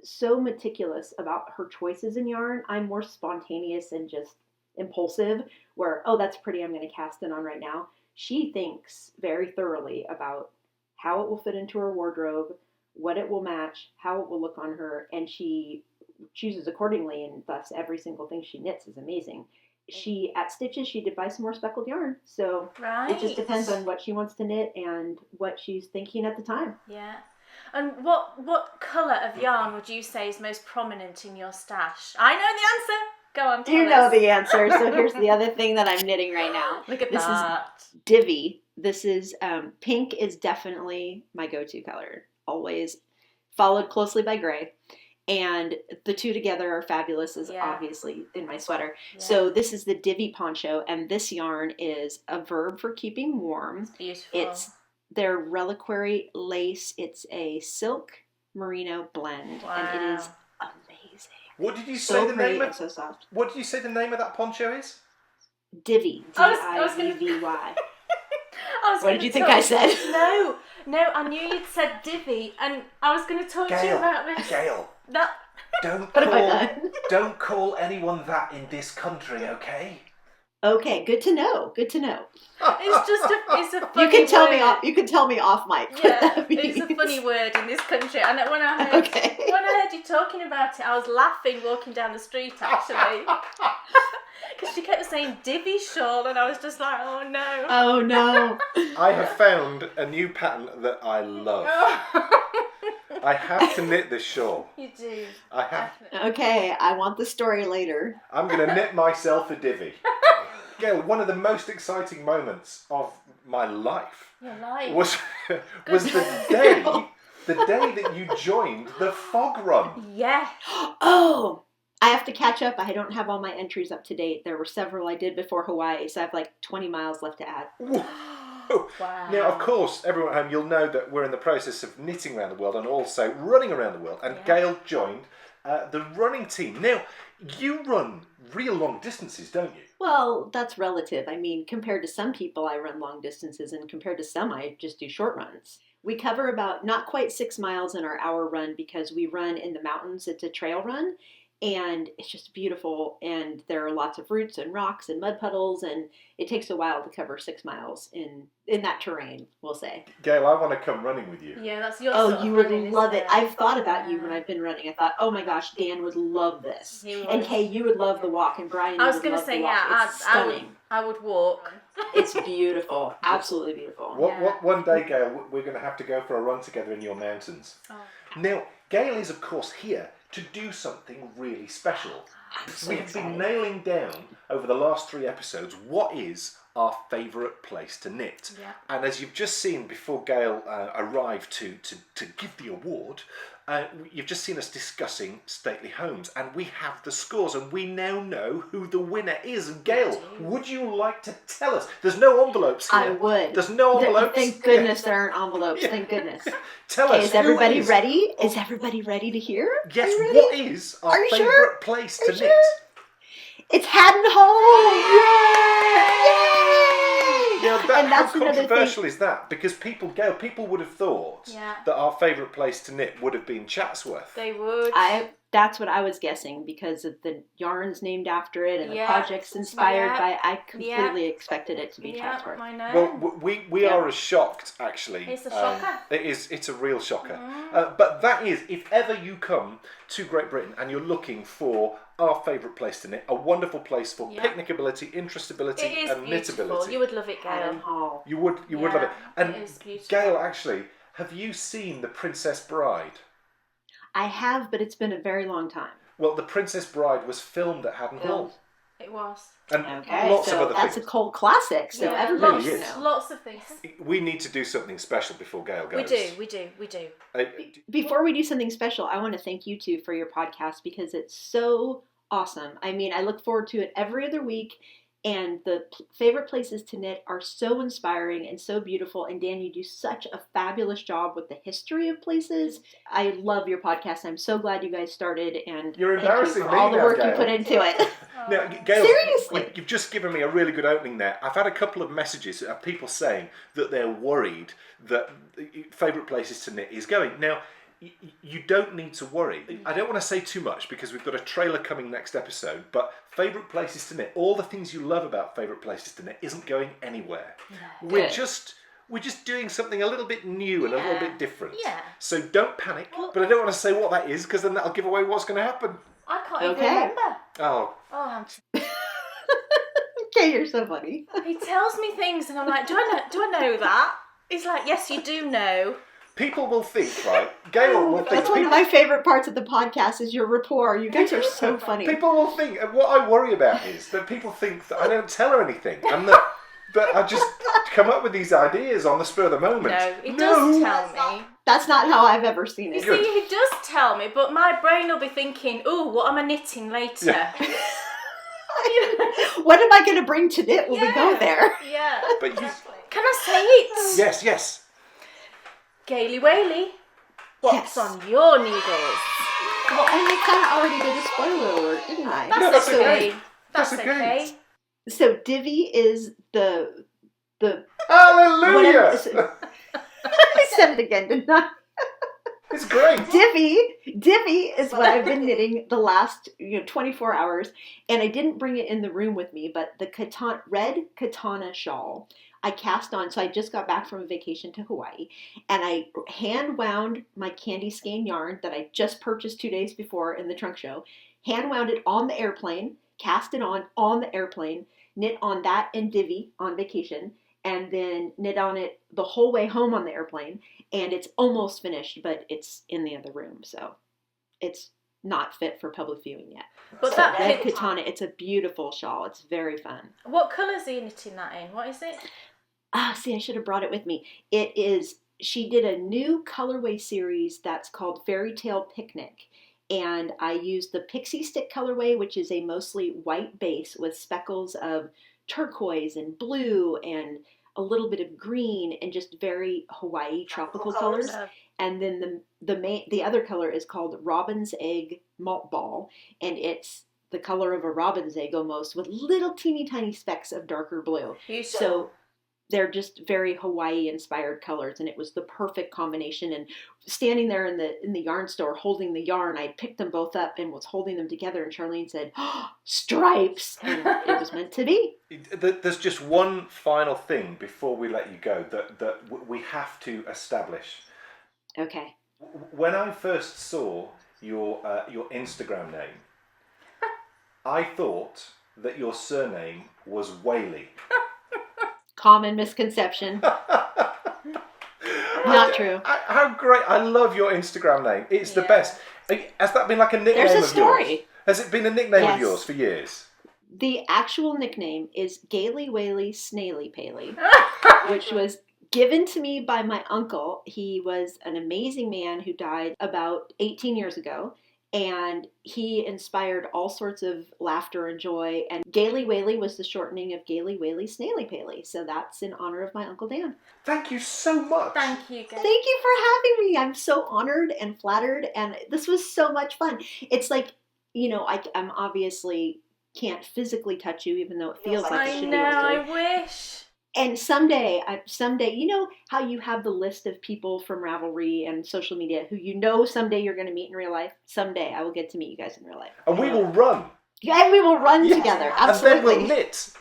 so meticulous about her choices in yarn. I'm more spontaneous and just impulsive, where, oh, that's pretty, I'm going to cast it on right now. She thinks very thoroughly about how it will fit into her wardrobe, what it will match, how it will look on her, and she chooses accordingly, and thus every single thing she knits is amazing. She, at Stitches, she did buy some more speckled yarn, so it just depends on what she wants to knit and what she's thinking at the time. Yeah. And what colour of yarn would you say is most prominent in your stash? I know the answer. Go on, tell us. You know the answer. So here's the other thing that I'm knitting right now. Look at that. This is Divi. This is pink is definitely my go-to color. Always followed closely by gray. And the two together are fabulous, as obviously in my sweater. Yeah. So this is the Divi poncho, and this yarn is a verb for keeping warm. It's beautiful. It's their reliquary lace. It's a silk merino blend, and it is amazing. What did you say the name of? So soft. What did you say the name of that poncho is? Divi. D-I-V-V-Y. What did you think I said? No, I knew you'd said Divi, and I was going to talk to you about this. Gail, don't call anyone that in this country, okay? Okay, good to know. Good to know. It's a funny you can tell word. me off. You can tell me off mic. Yeah, it's a funny word in this country. And when I heard you talking about it, I was laughing walking down the street actually, because she kept saying Divi shawl, and I was just like, oh no. Oh no. I have found a new pattern that I love. I have to knit this shawl. You do. I have. Okay, I want the story later. I'm going to knit myself a Divi. Gail, one of the most exciting moments of my life, was the day that you joined the fog run. Yeah. Oh, I have to catch up. I don't have all my entries up to date. There were several I did before Hawaii, so I have like 20 miles left to add. Wow. Now, of course, everyone at home, you'll know that we're in the process of knitting around the world and also running around the world. And Gail joined the running team. Now, you run real long distances, don't you? Well, that's relative. I mean, compared to some people, I run long distances, and compared to some, I just do short runs. We cover about not quite 6 miles in our hour run because we run in the mountains. It's a trail run. And it's just beautiful, and there are lots of roots and rocks and mud puddles, and it takes a while to cover 6 miles in that terrain, we'll say. Gail, I want to come running with you. Yeah, that's your Oh, you would love it. I've thought about you when I've been running. I thought, oh my gosh, Dan would love this. And Kay, you would love the walk, and Brian, I was going to say, I would walk. It's beautiful. Absolutely beautiful. One day, Gail, we're going to have to go for a run together in your mountains. Oh. Now, Gail is, of course, here to do something really special. We have been nailing down over the last 3 episodes what is our favourite place to knit. Yeah. And as you've just seen before Gail arrived to give the award, you've just seen us discussing stately homes, and we have the scores, and we now know who the winner is. And Gail, would you like to tell us? There's no envelopes here. I would. There's no envelopes. Thank goodness there aren't envelopes. Thank goodness. Tell us. Is everybody ready? Is everybody ready to hear? Yes. What is our favourite place to knit? It's Haddon Hall! Now, And that's how another controversial is that? Because people would have thought that our favourite place to knit would have been Chatsworth. They would. That's what I was guessing because of the yarns named after it and the projects inspired by. I completely expected it to be Chatsworth. I know. Well, we are as shocked, actually. It's a shocker. It's a real shocker. But that is, if ever you come to Great Britain and you're looking for our favourite place to knit, a wonderful place for picnicability, interestability, and knitability. You would love it, Gail. You would love it. And it is beautiful. Gail, actually, have you seen The Princess Bride? I have, but it's been a very long time. Well, The Princess Bride was filmed at Haddon Hall. It was. And lots of other that's things. a cult classic, so everybody should know. Lots of things. We need to do something special before Gail goes. We do. Before we do something special, I want to thank you two for your podcast because it's so awesome. I mean, I look forward to it every other week. And the favorite places to knit are so inspiring and so beautiful. And Dan, you do such a fabulous job with the history of places. I love your podcast. I'm so glad you guys started. And you're embarrassing for all the work you put into it. Now, Gail, seriously, you've just given me a really good opening there. I've had a couple of messages of people saying that they're worried that favourite places to knit is going. Now, you don't need to worry. I don't want to say too much because we've got a trailer coming next episode, but favourite places to knit, all the things you love about favourite places to knit isn't going anywhere. No. We're just doing something a little bit new and a little bit different. Yeah. So don't panic, but I don't want to say what that is because then that'll give away what's going to happen. I can't even remember. Oh. Okay, you're so funny. He tells me things and I'm like, do I know that? He's like, yes, you do know. People will think, right? Gail will think. That's one of my favorite parts of the podcast is your rapport. You guys are so funny. People will think, and what I worry about is that people think that I don't tell her anything, and that I just come up with these ideas on the spur of the moment. No, he does tell me. That's not how I've ever seen it. You see, he does tell me, but my brain will be thinking, ooh, what am I knitting later? Yeah. What am I going to bring to knit when we go there? Yeah, but exactly. Can I say it? Yes. Gaily Whaley, what's on your needles? Well, and I kind of already did a spoiler alert, didn't I? That's okay. That's okay. So Divi is the Hallelujah! I said it again, didn't I? It's great. Divi is what I've been knitting the last 24 hours, and I didn't bring it in the room with me, but the red katana shawl I cast on. So I just got back from a vacation to Hawaii, and I hand wound my candy skein yarn that I just purchased 2 days before in the trunk show, hand wound it on the airplane, cast it on the airplane, knit on that and Divi on vacation, and then knit on it the whole way home on the airplane. And it's almost finished, but it's in the other room, so it's not fit for public viewing yet. But so that red katana, it's a beautiful shawl. It's very fun. What colours are you knitting that in? What is it? See, I should have brought it with me. It is, she did a new colorway series that's called Fairy Tale Picnic. And I used the Pixie Stick colorway, which is a mostly white base with speckles of turquoise and blue and a little bit of green and just very Hawaii tropical colors. And then the other color is called Robin's Egg Malt Ball, and it's the color of a robin's egg almost with little teeny tiny specks of darker blue. So they're just very Hawaii inspired colors, and it was the perfect combination. And standing there in the yarn store holding the yarn, I picked them both up and was holding them together, and Charlene said, "Oh, stripes," and it was meant to be. There's just one final thing before we let you go that we have to establish. Okay. When I first saw your Instagram name, I thought that your surname was Whaley. Common misconception. Not true. How great. I love your Instagram name. It's the best. Has that been like a nickname of yours? There's a story. Has it been a nickname of yours for years? The actual nickname is Gaily Whaley Snaily Paley, which was given to me by my uncle. He was an amazing man who died about 18 years ago. And he inspired all sorts of laughter and joy. And Gaily Whaley was the shortening of Gaily Whaley Snaily Paley. So that's in honor of my Uncle Dan. Thank you so much. Thank you, guys. Thank you for having me. I'm so honored and flattered. And this was so much fun. It's like, I'm obviously can't physically touch you, even though it feels like I should be able to. I wish. And someday, you know how you have the list of people from Ravelry and social media who you know someday you're going to meet in real life? Someday I will get to meet you guys in real life. And we will run. Yeah, and we will run together. Absolutely. And then we'll knit.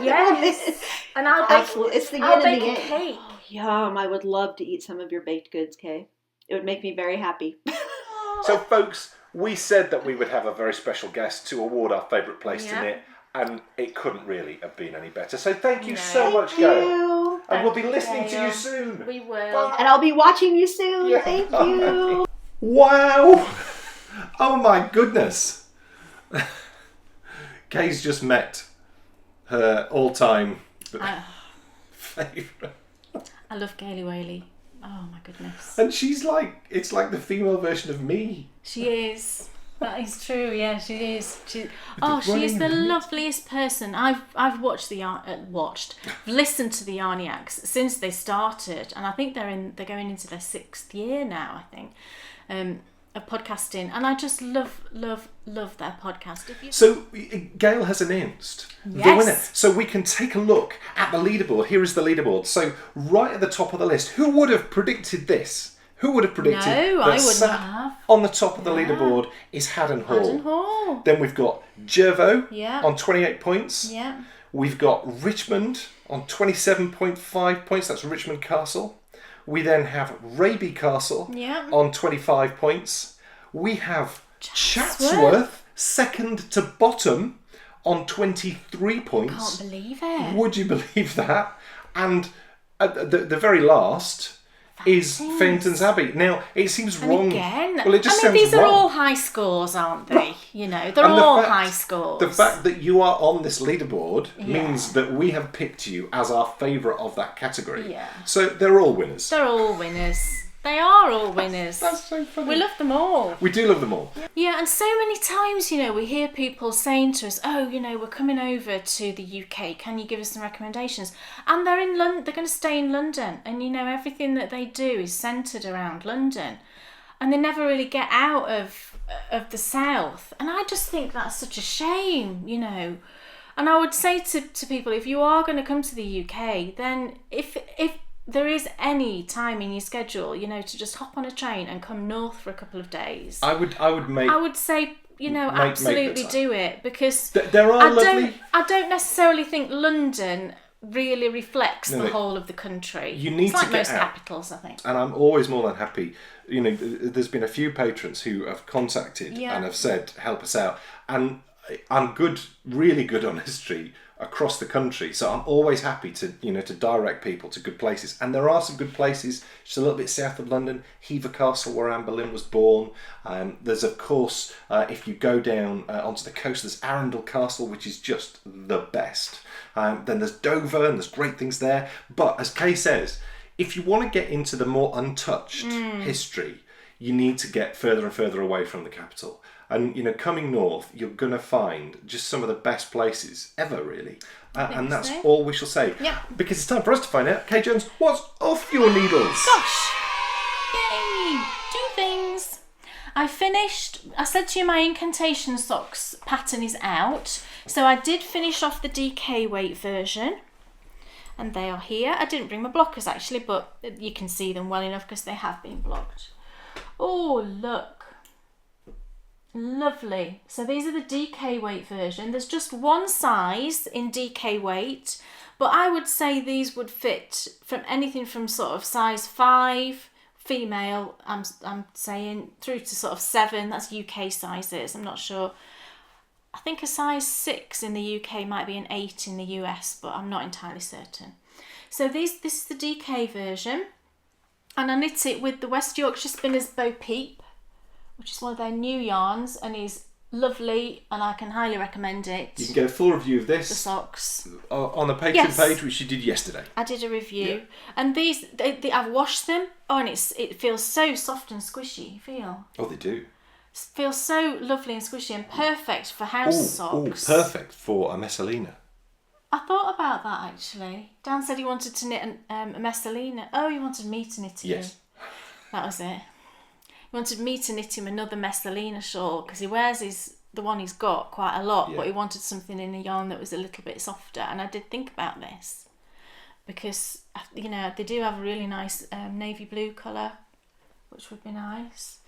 Yes. And I'll bake, absolutely. It's the I'll yin and bake the a yang. cake. Oh, yum. I would love to eat some of your baked goods, Kay. It would make me very happy. So, folks, we said that we would have a very special guest to award our favourite place to knit, and it couldn't really have been any better. So thank you so much, Gail. And we'll be listening to you soon. We will. Bye. And I'll be watching you soon. Yeah. Thank you. Wow. Oh my goodness. Kay's just met her all-time favourite. I love Gaily Whaley. Oh my goodness. And she's like, it's like the female version of me. She is. That is true. Yeah, she is. She is the running loveliest person. I've watched listened to the Yarniacs since they started, and I think they're going into their 6th year now. I think. Of podcasting, and I just love their podcast. So Gail has announced the winner, so we can take a look at the leaderboard. Here is the leaderboard. So right at the top of the list, who would have predicted this? Who would have predicted No, I wouldn't have. On the top of the leaderboard is Haddon Hall. Haddon Hall. Then we've got Jervo Yeah. on 28 points. Yeah. We've got Richmond on 27.5 points. That's Richmond Castle. We then have Raby Castle on 25 points. We have Chatsworth, second to bottom, on 23 points. Can't believe it. Would you believe that? And at the very last is Fenton's Abbey. Now, it seems wrong. Again, Well, it just sounds these are wrong. all high scores, aren't they? You know, they're And all high scores. The fact that you are on this leaderboard means that we have picked you as our favourite of that category. Yeah. So they're all winners. They're all winners. They are all winners. That's so funny. We love them all. We do love them all. Yeah, and so many times, you know, we hear people saying to us, "Oh, you know, we're coming over to the UK. Can you give us some recommendations?" And they're in London. They're going to stay in London, and you know, everything that they do is centred around London, and they never really get out of the south. And I just think that's such a shame, you know. And I would say to people, if you are going to come to the UK, then if there is any time in your schedule, you know, to just hop on a train and come north for a couple of days, I would say, you know, make absolutely the time. do it, because there are lovely. I don't necessarily think London really reflects the No. whole of the country. You need it's like to get most out. capitals, I think. And I'm always more than happy. You know, there's been a few patrons who have contacted and have said, help us out. And I'm good, really good on history across the country. So I'm always happy to direct people to good places. And there are some good places just a little bit south of London. Hever Castle, where Anne Boleyn was born. There's, of course, if you go down onto the coast, there's Arundel Castle, which is just the best. Then there's Dover, and there's great things there. But as Kay says, if you want to get into the more untouched history, you need to get further and further away from the capital. And, you know, coming north, you're going to find just some of the best places ever, really. And that's all we shall say. Yeah. Because it's time for us to find out, Kay Jones, what's off your needles? Gosh! Yay! Do things! I said to you my Incantation socks pattern is out. So I did finish off the DK weight version. And they are here. I didn't bring my blockers, actually, but you can see them well enough because they have been blocked. Oh, look. Lovely. So these are the DK weight version. There's just one size in DK weight, but I would say these would fit from anything from sort of size 5 female, I'm saying, through to sort of 7. That's UK sizes. I'm not sure. I think a size 6 in the UK might be an 8 in the US, but I'm not entirely certain. So this is the DK version, and I knit it with the West Yorkshire Spinners Bo Peep, which is one of their new yarns, and is lovely, and I can highly recommend it. You can get a full review of this. The socks. On the Patreon page, which you did yesterday. I did a review. And these, I've washed them. Oh, and it feels so soft and squishy, Oh, they do. It feels so lovely and squishy and perfect for house socks. Perfect for a Messalina. I thought about that, actually. Dan said he wanted to knit a Messalina. Oh, he wanted me to knit him. Yes. That was it. He wanted me to knit him another Messalina shawl because he wears the one he's got quite a lot, but he wanted something in a yarn that was a little bit softer. And I did think about this. because, you know, they do have a really nice navy blue colour, which would be nice.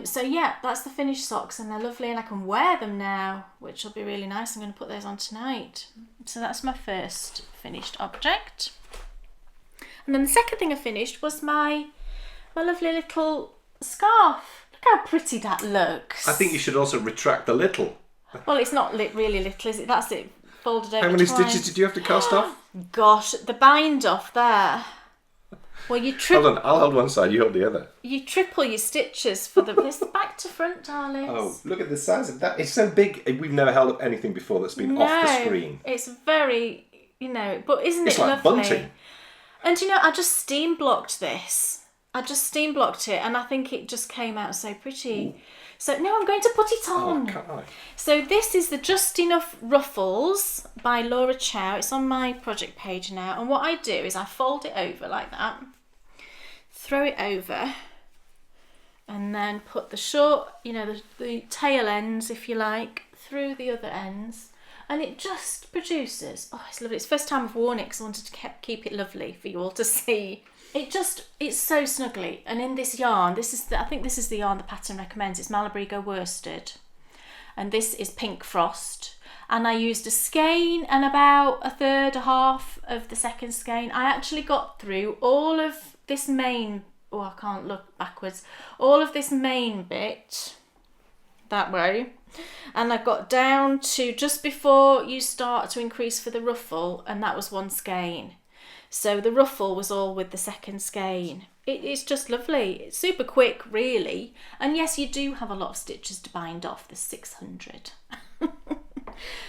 So yeah, that's the finished socks, and they're lovely, and I can wear them now, which will be really nice. I'm going to put those on tonight. So that's my first finished object. And then the second thing I finished was my lovely little scarf. Look how pretty that looks. I think you should also retract the little. Well, it's not really little, is it? That's it, folded over How many twice. stitches did you have to cast off? Gosh, the bind off there. Well, you Hold on, I'll hold one side, you hold the other. You triple your stitches for the... It's the back to front, darling. Oh, look at the size of that. It's so big. We've never held up anything before that's been off the screen. It's very, you know, but isn't It's it like lovely? bunting. And you know, I just steam blocked this. I just steam blocked it, and I think it just came out so pretty. Ooh. So now I'm going to put it on. Oh, can't I? So this is the Just Enough Ruffles by Lara. It's on my project page now. And what I do is I fold it over like that, throw it over, and then put the short, you know, the tail ends, if you like, through the other ends. And it just produces, oh, it's lovely. It's the first time I've worn it because I wanted to keep it lovely for you all to see. It's so snuggly. And in this yarn, I think this is the yarn the pattern recommends. It's Malabrigo worsted. And this is Pink Frost. And I used a skein and about a half of the second skein. I actually got through all of this main, oh, I can't look backwards, all of this main bit that way. And I got down to just before you start to increase for the ruffle, and that was one skein. So the ruffle was all with the second skein. It's just lovely. It's super quick, really. And yes, you do have a lot of stitches to bind off. There's 600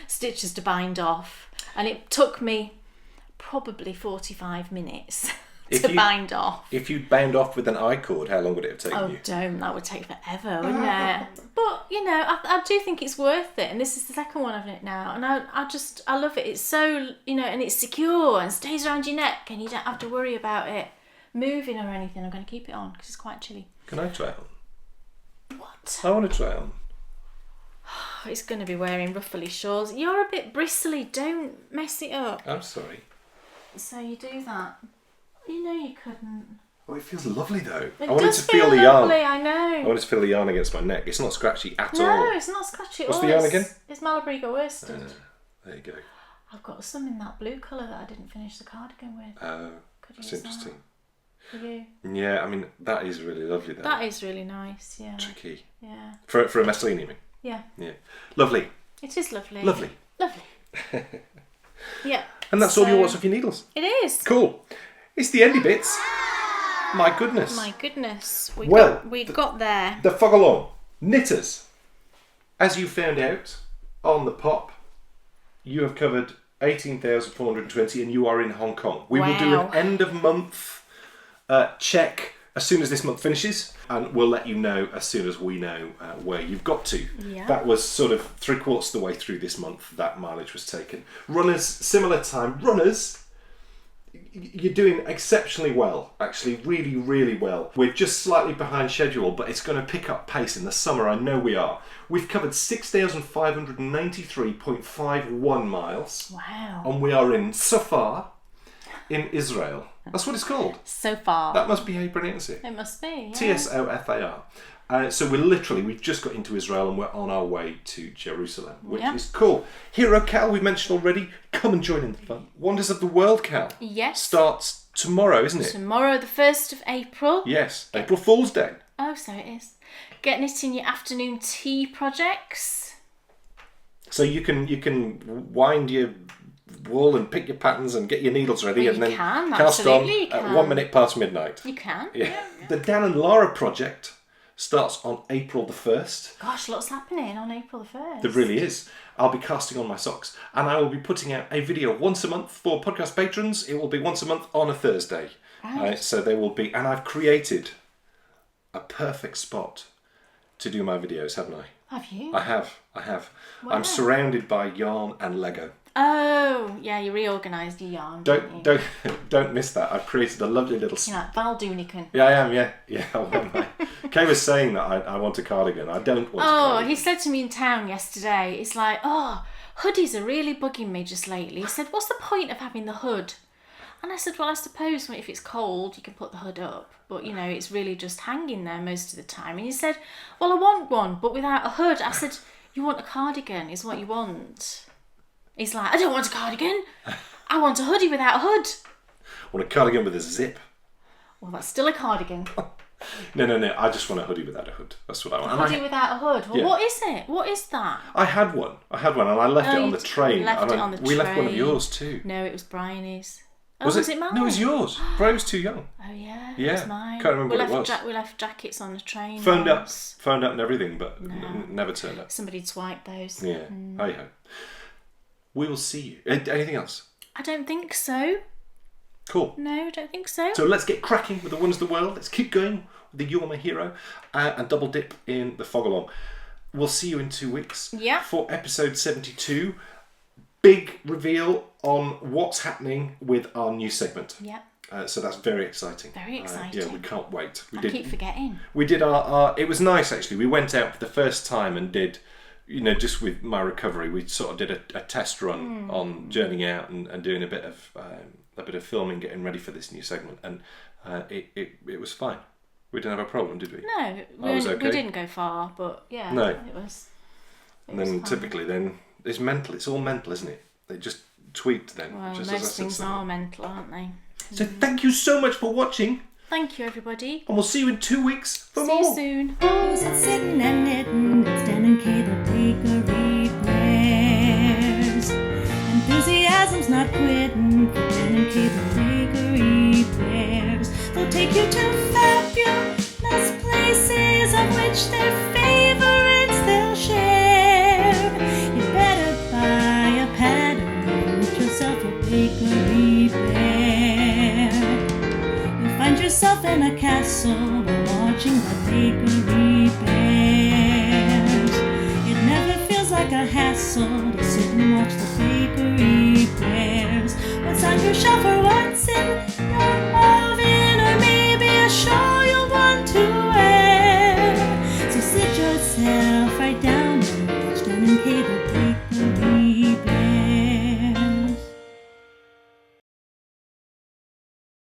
stitches to bind off. And it took me probably 45 minutes to bind off. If you'd bound off with an I-cord, how long would it have taken you? Oh, don't. That would take forever, wouldn't it? But, you know, I do think it's worth it. And this is the second one of it now. And I love it. It's so, you know, and it's secure and stays around your neck, and you don't have to worry about it moving or anything. I'm going to keep it on because it's quite chilly. Can I try it on? What? I want to try it on. It's going to be wearing ruffly shawls. You're a bit bristly. Don't mess it up. I'm sorry. So you do that. You know you couldn't. Oh, it feels lovely though. It I wanted does to feel the lovely, yarn. I know. I wanted to feel the yarn against my neck. It's not scratchy at all. No, it's not scratchy at all. What's the yarn again? It's Malabrigo worsted. There you go. I've got some in that blue colour that I didn't finish the cardigan with. Oh, that's interesting. For you? Yeah, I mean, that is really lovely though. That is really nice, yeah. Tricky. Yeah. For a Messaline, you mean? Yeah. Yeah. Lovely. It is lovely. Lovely. Lovely. Yeah. And that's all your What's Off Your Needles. It is. Cool. It's the Endy Bits. My goodness. My goodness. We got there. The fog along. Knitters. As you found out on the pop, you have covered 18,420 and you are in Hong Kong. We will do an end of month check as soon as this month finishes, and we'll let you know as soon as we know where you've got to. Yeah. That was sort of 3/4 of the way through this month that mileage was taken. Runners, similar time. Runners, you're doing exceptionally well, actually, really, really well. We're just slightly behind schedule, but it's going to pick up pace in the summer, I know we are. We've covered 6,593.51 miles. Wow. And we are in Safar, in Israel. That's what it's called. So far. That must be how you pronounce it. It must be, yeah. Tsofar. So we've just got into Israel and we're on our way to Jerusalem, which is cool. Hero KAL, we mentioned already. Come and join in the fun. Wonders of the World KAL. Yes. Starts tomorrow, isn't it? Tomorrow, the 1st of April. Yes, April Fool's Day. Oh, so it is. Getting it in your afternoon tea projects. So you can wind your wool and pick your patterns and get your needles ready, and then cast on at 1 minute past midnight. You can. Yeah. The Dan and Lara project starts on April the 1st. Gosh, lots happening on April the 1st. There really is. I'll be casting on my socks, and I will be putting out a video once a month for podcast patrons. It will be once a month on a Thursday. Right. So there will be, and I've created a perfect spot to do my videos, haven't I? Have you? I have. Wow. I'm surrounded by yarn and Lego. Oh, yeah, you reorganised your yarn. Don't miss that. I've created a lovely little. You're like Val Doonican. Yeah, I am. Yeah. Kay was saying that I want a cardigan. I don't want. a cardigan. He said to me in town yesterday. It's like, hoodies are really bugging me just lately. He said, "What's the point of having the hood?" And I said, well, I suppose if it's cold, you can put the hood up. But, you know, it's really just hanging there most of the time. And he said, well, I want one, but without a hood. I said, you want a cardigan is what you want. He's like, I don't want a cardigan. I want a hoodie without a hood. I want a cardigan with a zip. Well, that's still a cardigan. No. I just want a hoodie without a hood. That's what I want. A hoodie without a hood? Well, what is it? What is that? I had one, and I left it on the train. We left one of yours too. No, it was Bryony's. Oh, was it mine? No, it was yours. Brian was too young. Oh yeah, yeah. It was mine. Can't remember what it was. We left jackets on the train. Phoned up and everything, but never turned up. Somebody'd swiped those. Yeah. Hey ho. We will see you. Anything else? I don't think so. Cool. No, I don't think so. So let's get cracking with the wonders of the world. Let's keep going with the You're My Hero and double dip in the fog along. We'll see you in 2 weeks for episode 72. Big reveal on what's happening with our new segment. Yeah. So that's very exciting. Very exciting. Yeah, we can't wait. I keep forgetting. We did our. It was nice actually. We went out for the first time and did, you know, just with my recovery, we sort of did a test run on journeying out and doing a bit of filming, getting ready for this new segment, and it was fine. We didn't have a problem, did we? No, we didn't go far, but yeah, no. it was. And then typically, it's mental. It's all mental, isn't it? They just tweaked then. Well, just most things are mental, aren't they? So thank you so much for watching. Thank you, everybody. And we'll see you in 2 weeks for more. See you soon. Who's it sitting and knitting? It's Dan and Kay, the bakery bears. Enthusiasm's not quitting for Dan and Kay, the bakery bears. They'll take you to fabulous places of which their favorites they'll share. You better buy a pattern, get yourself a bakery bear. You'll find yourself in a castle while watching the bakery bears. It never feels like a hassle to sit and watch the bakery bears. What's on your shelf or what's in your oven, or maybe a shawl you'll want to wear. So sit yourself right down and watch Dan and Kay,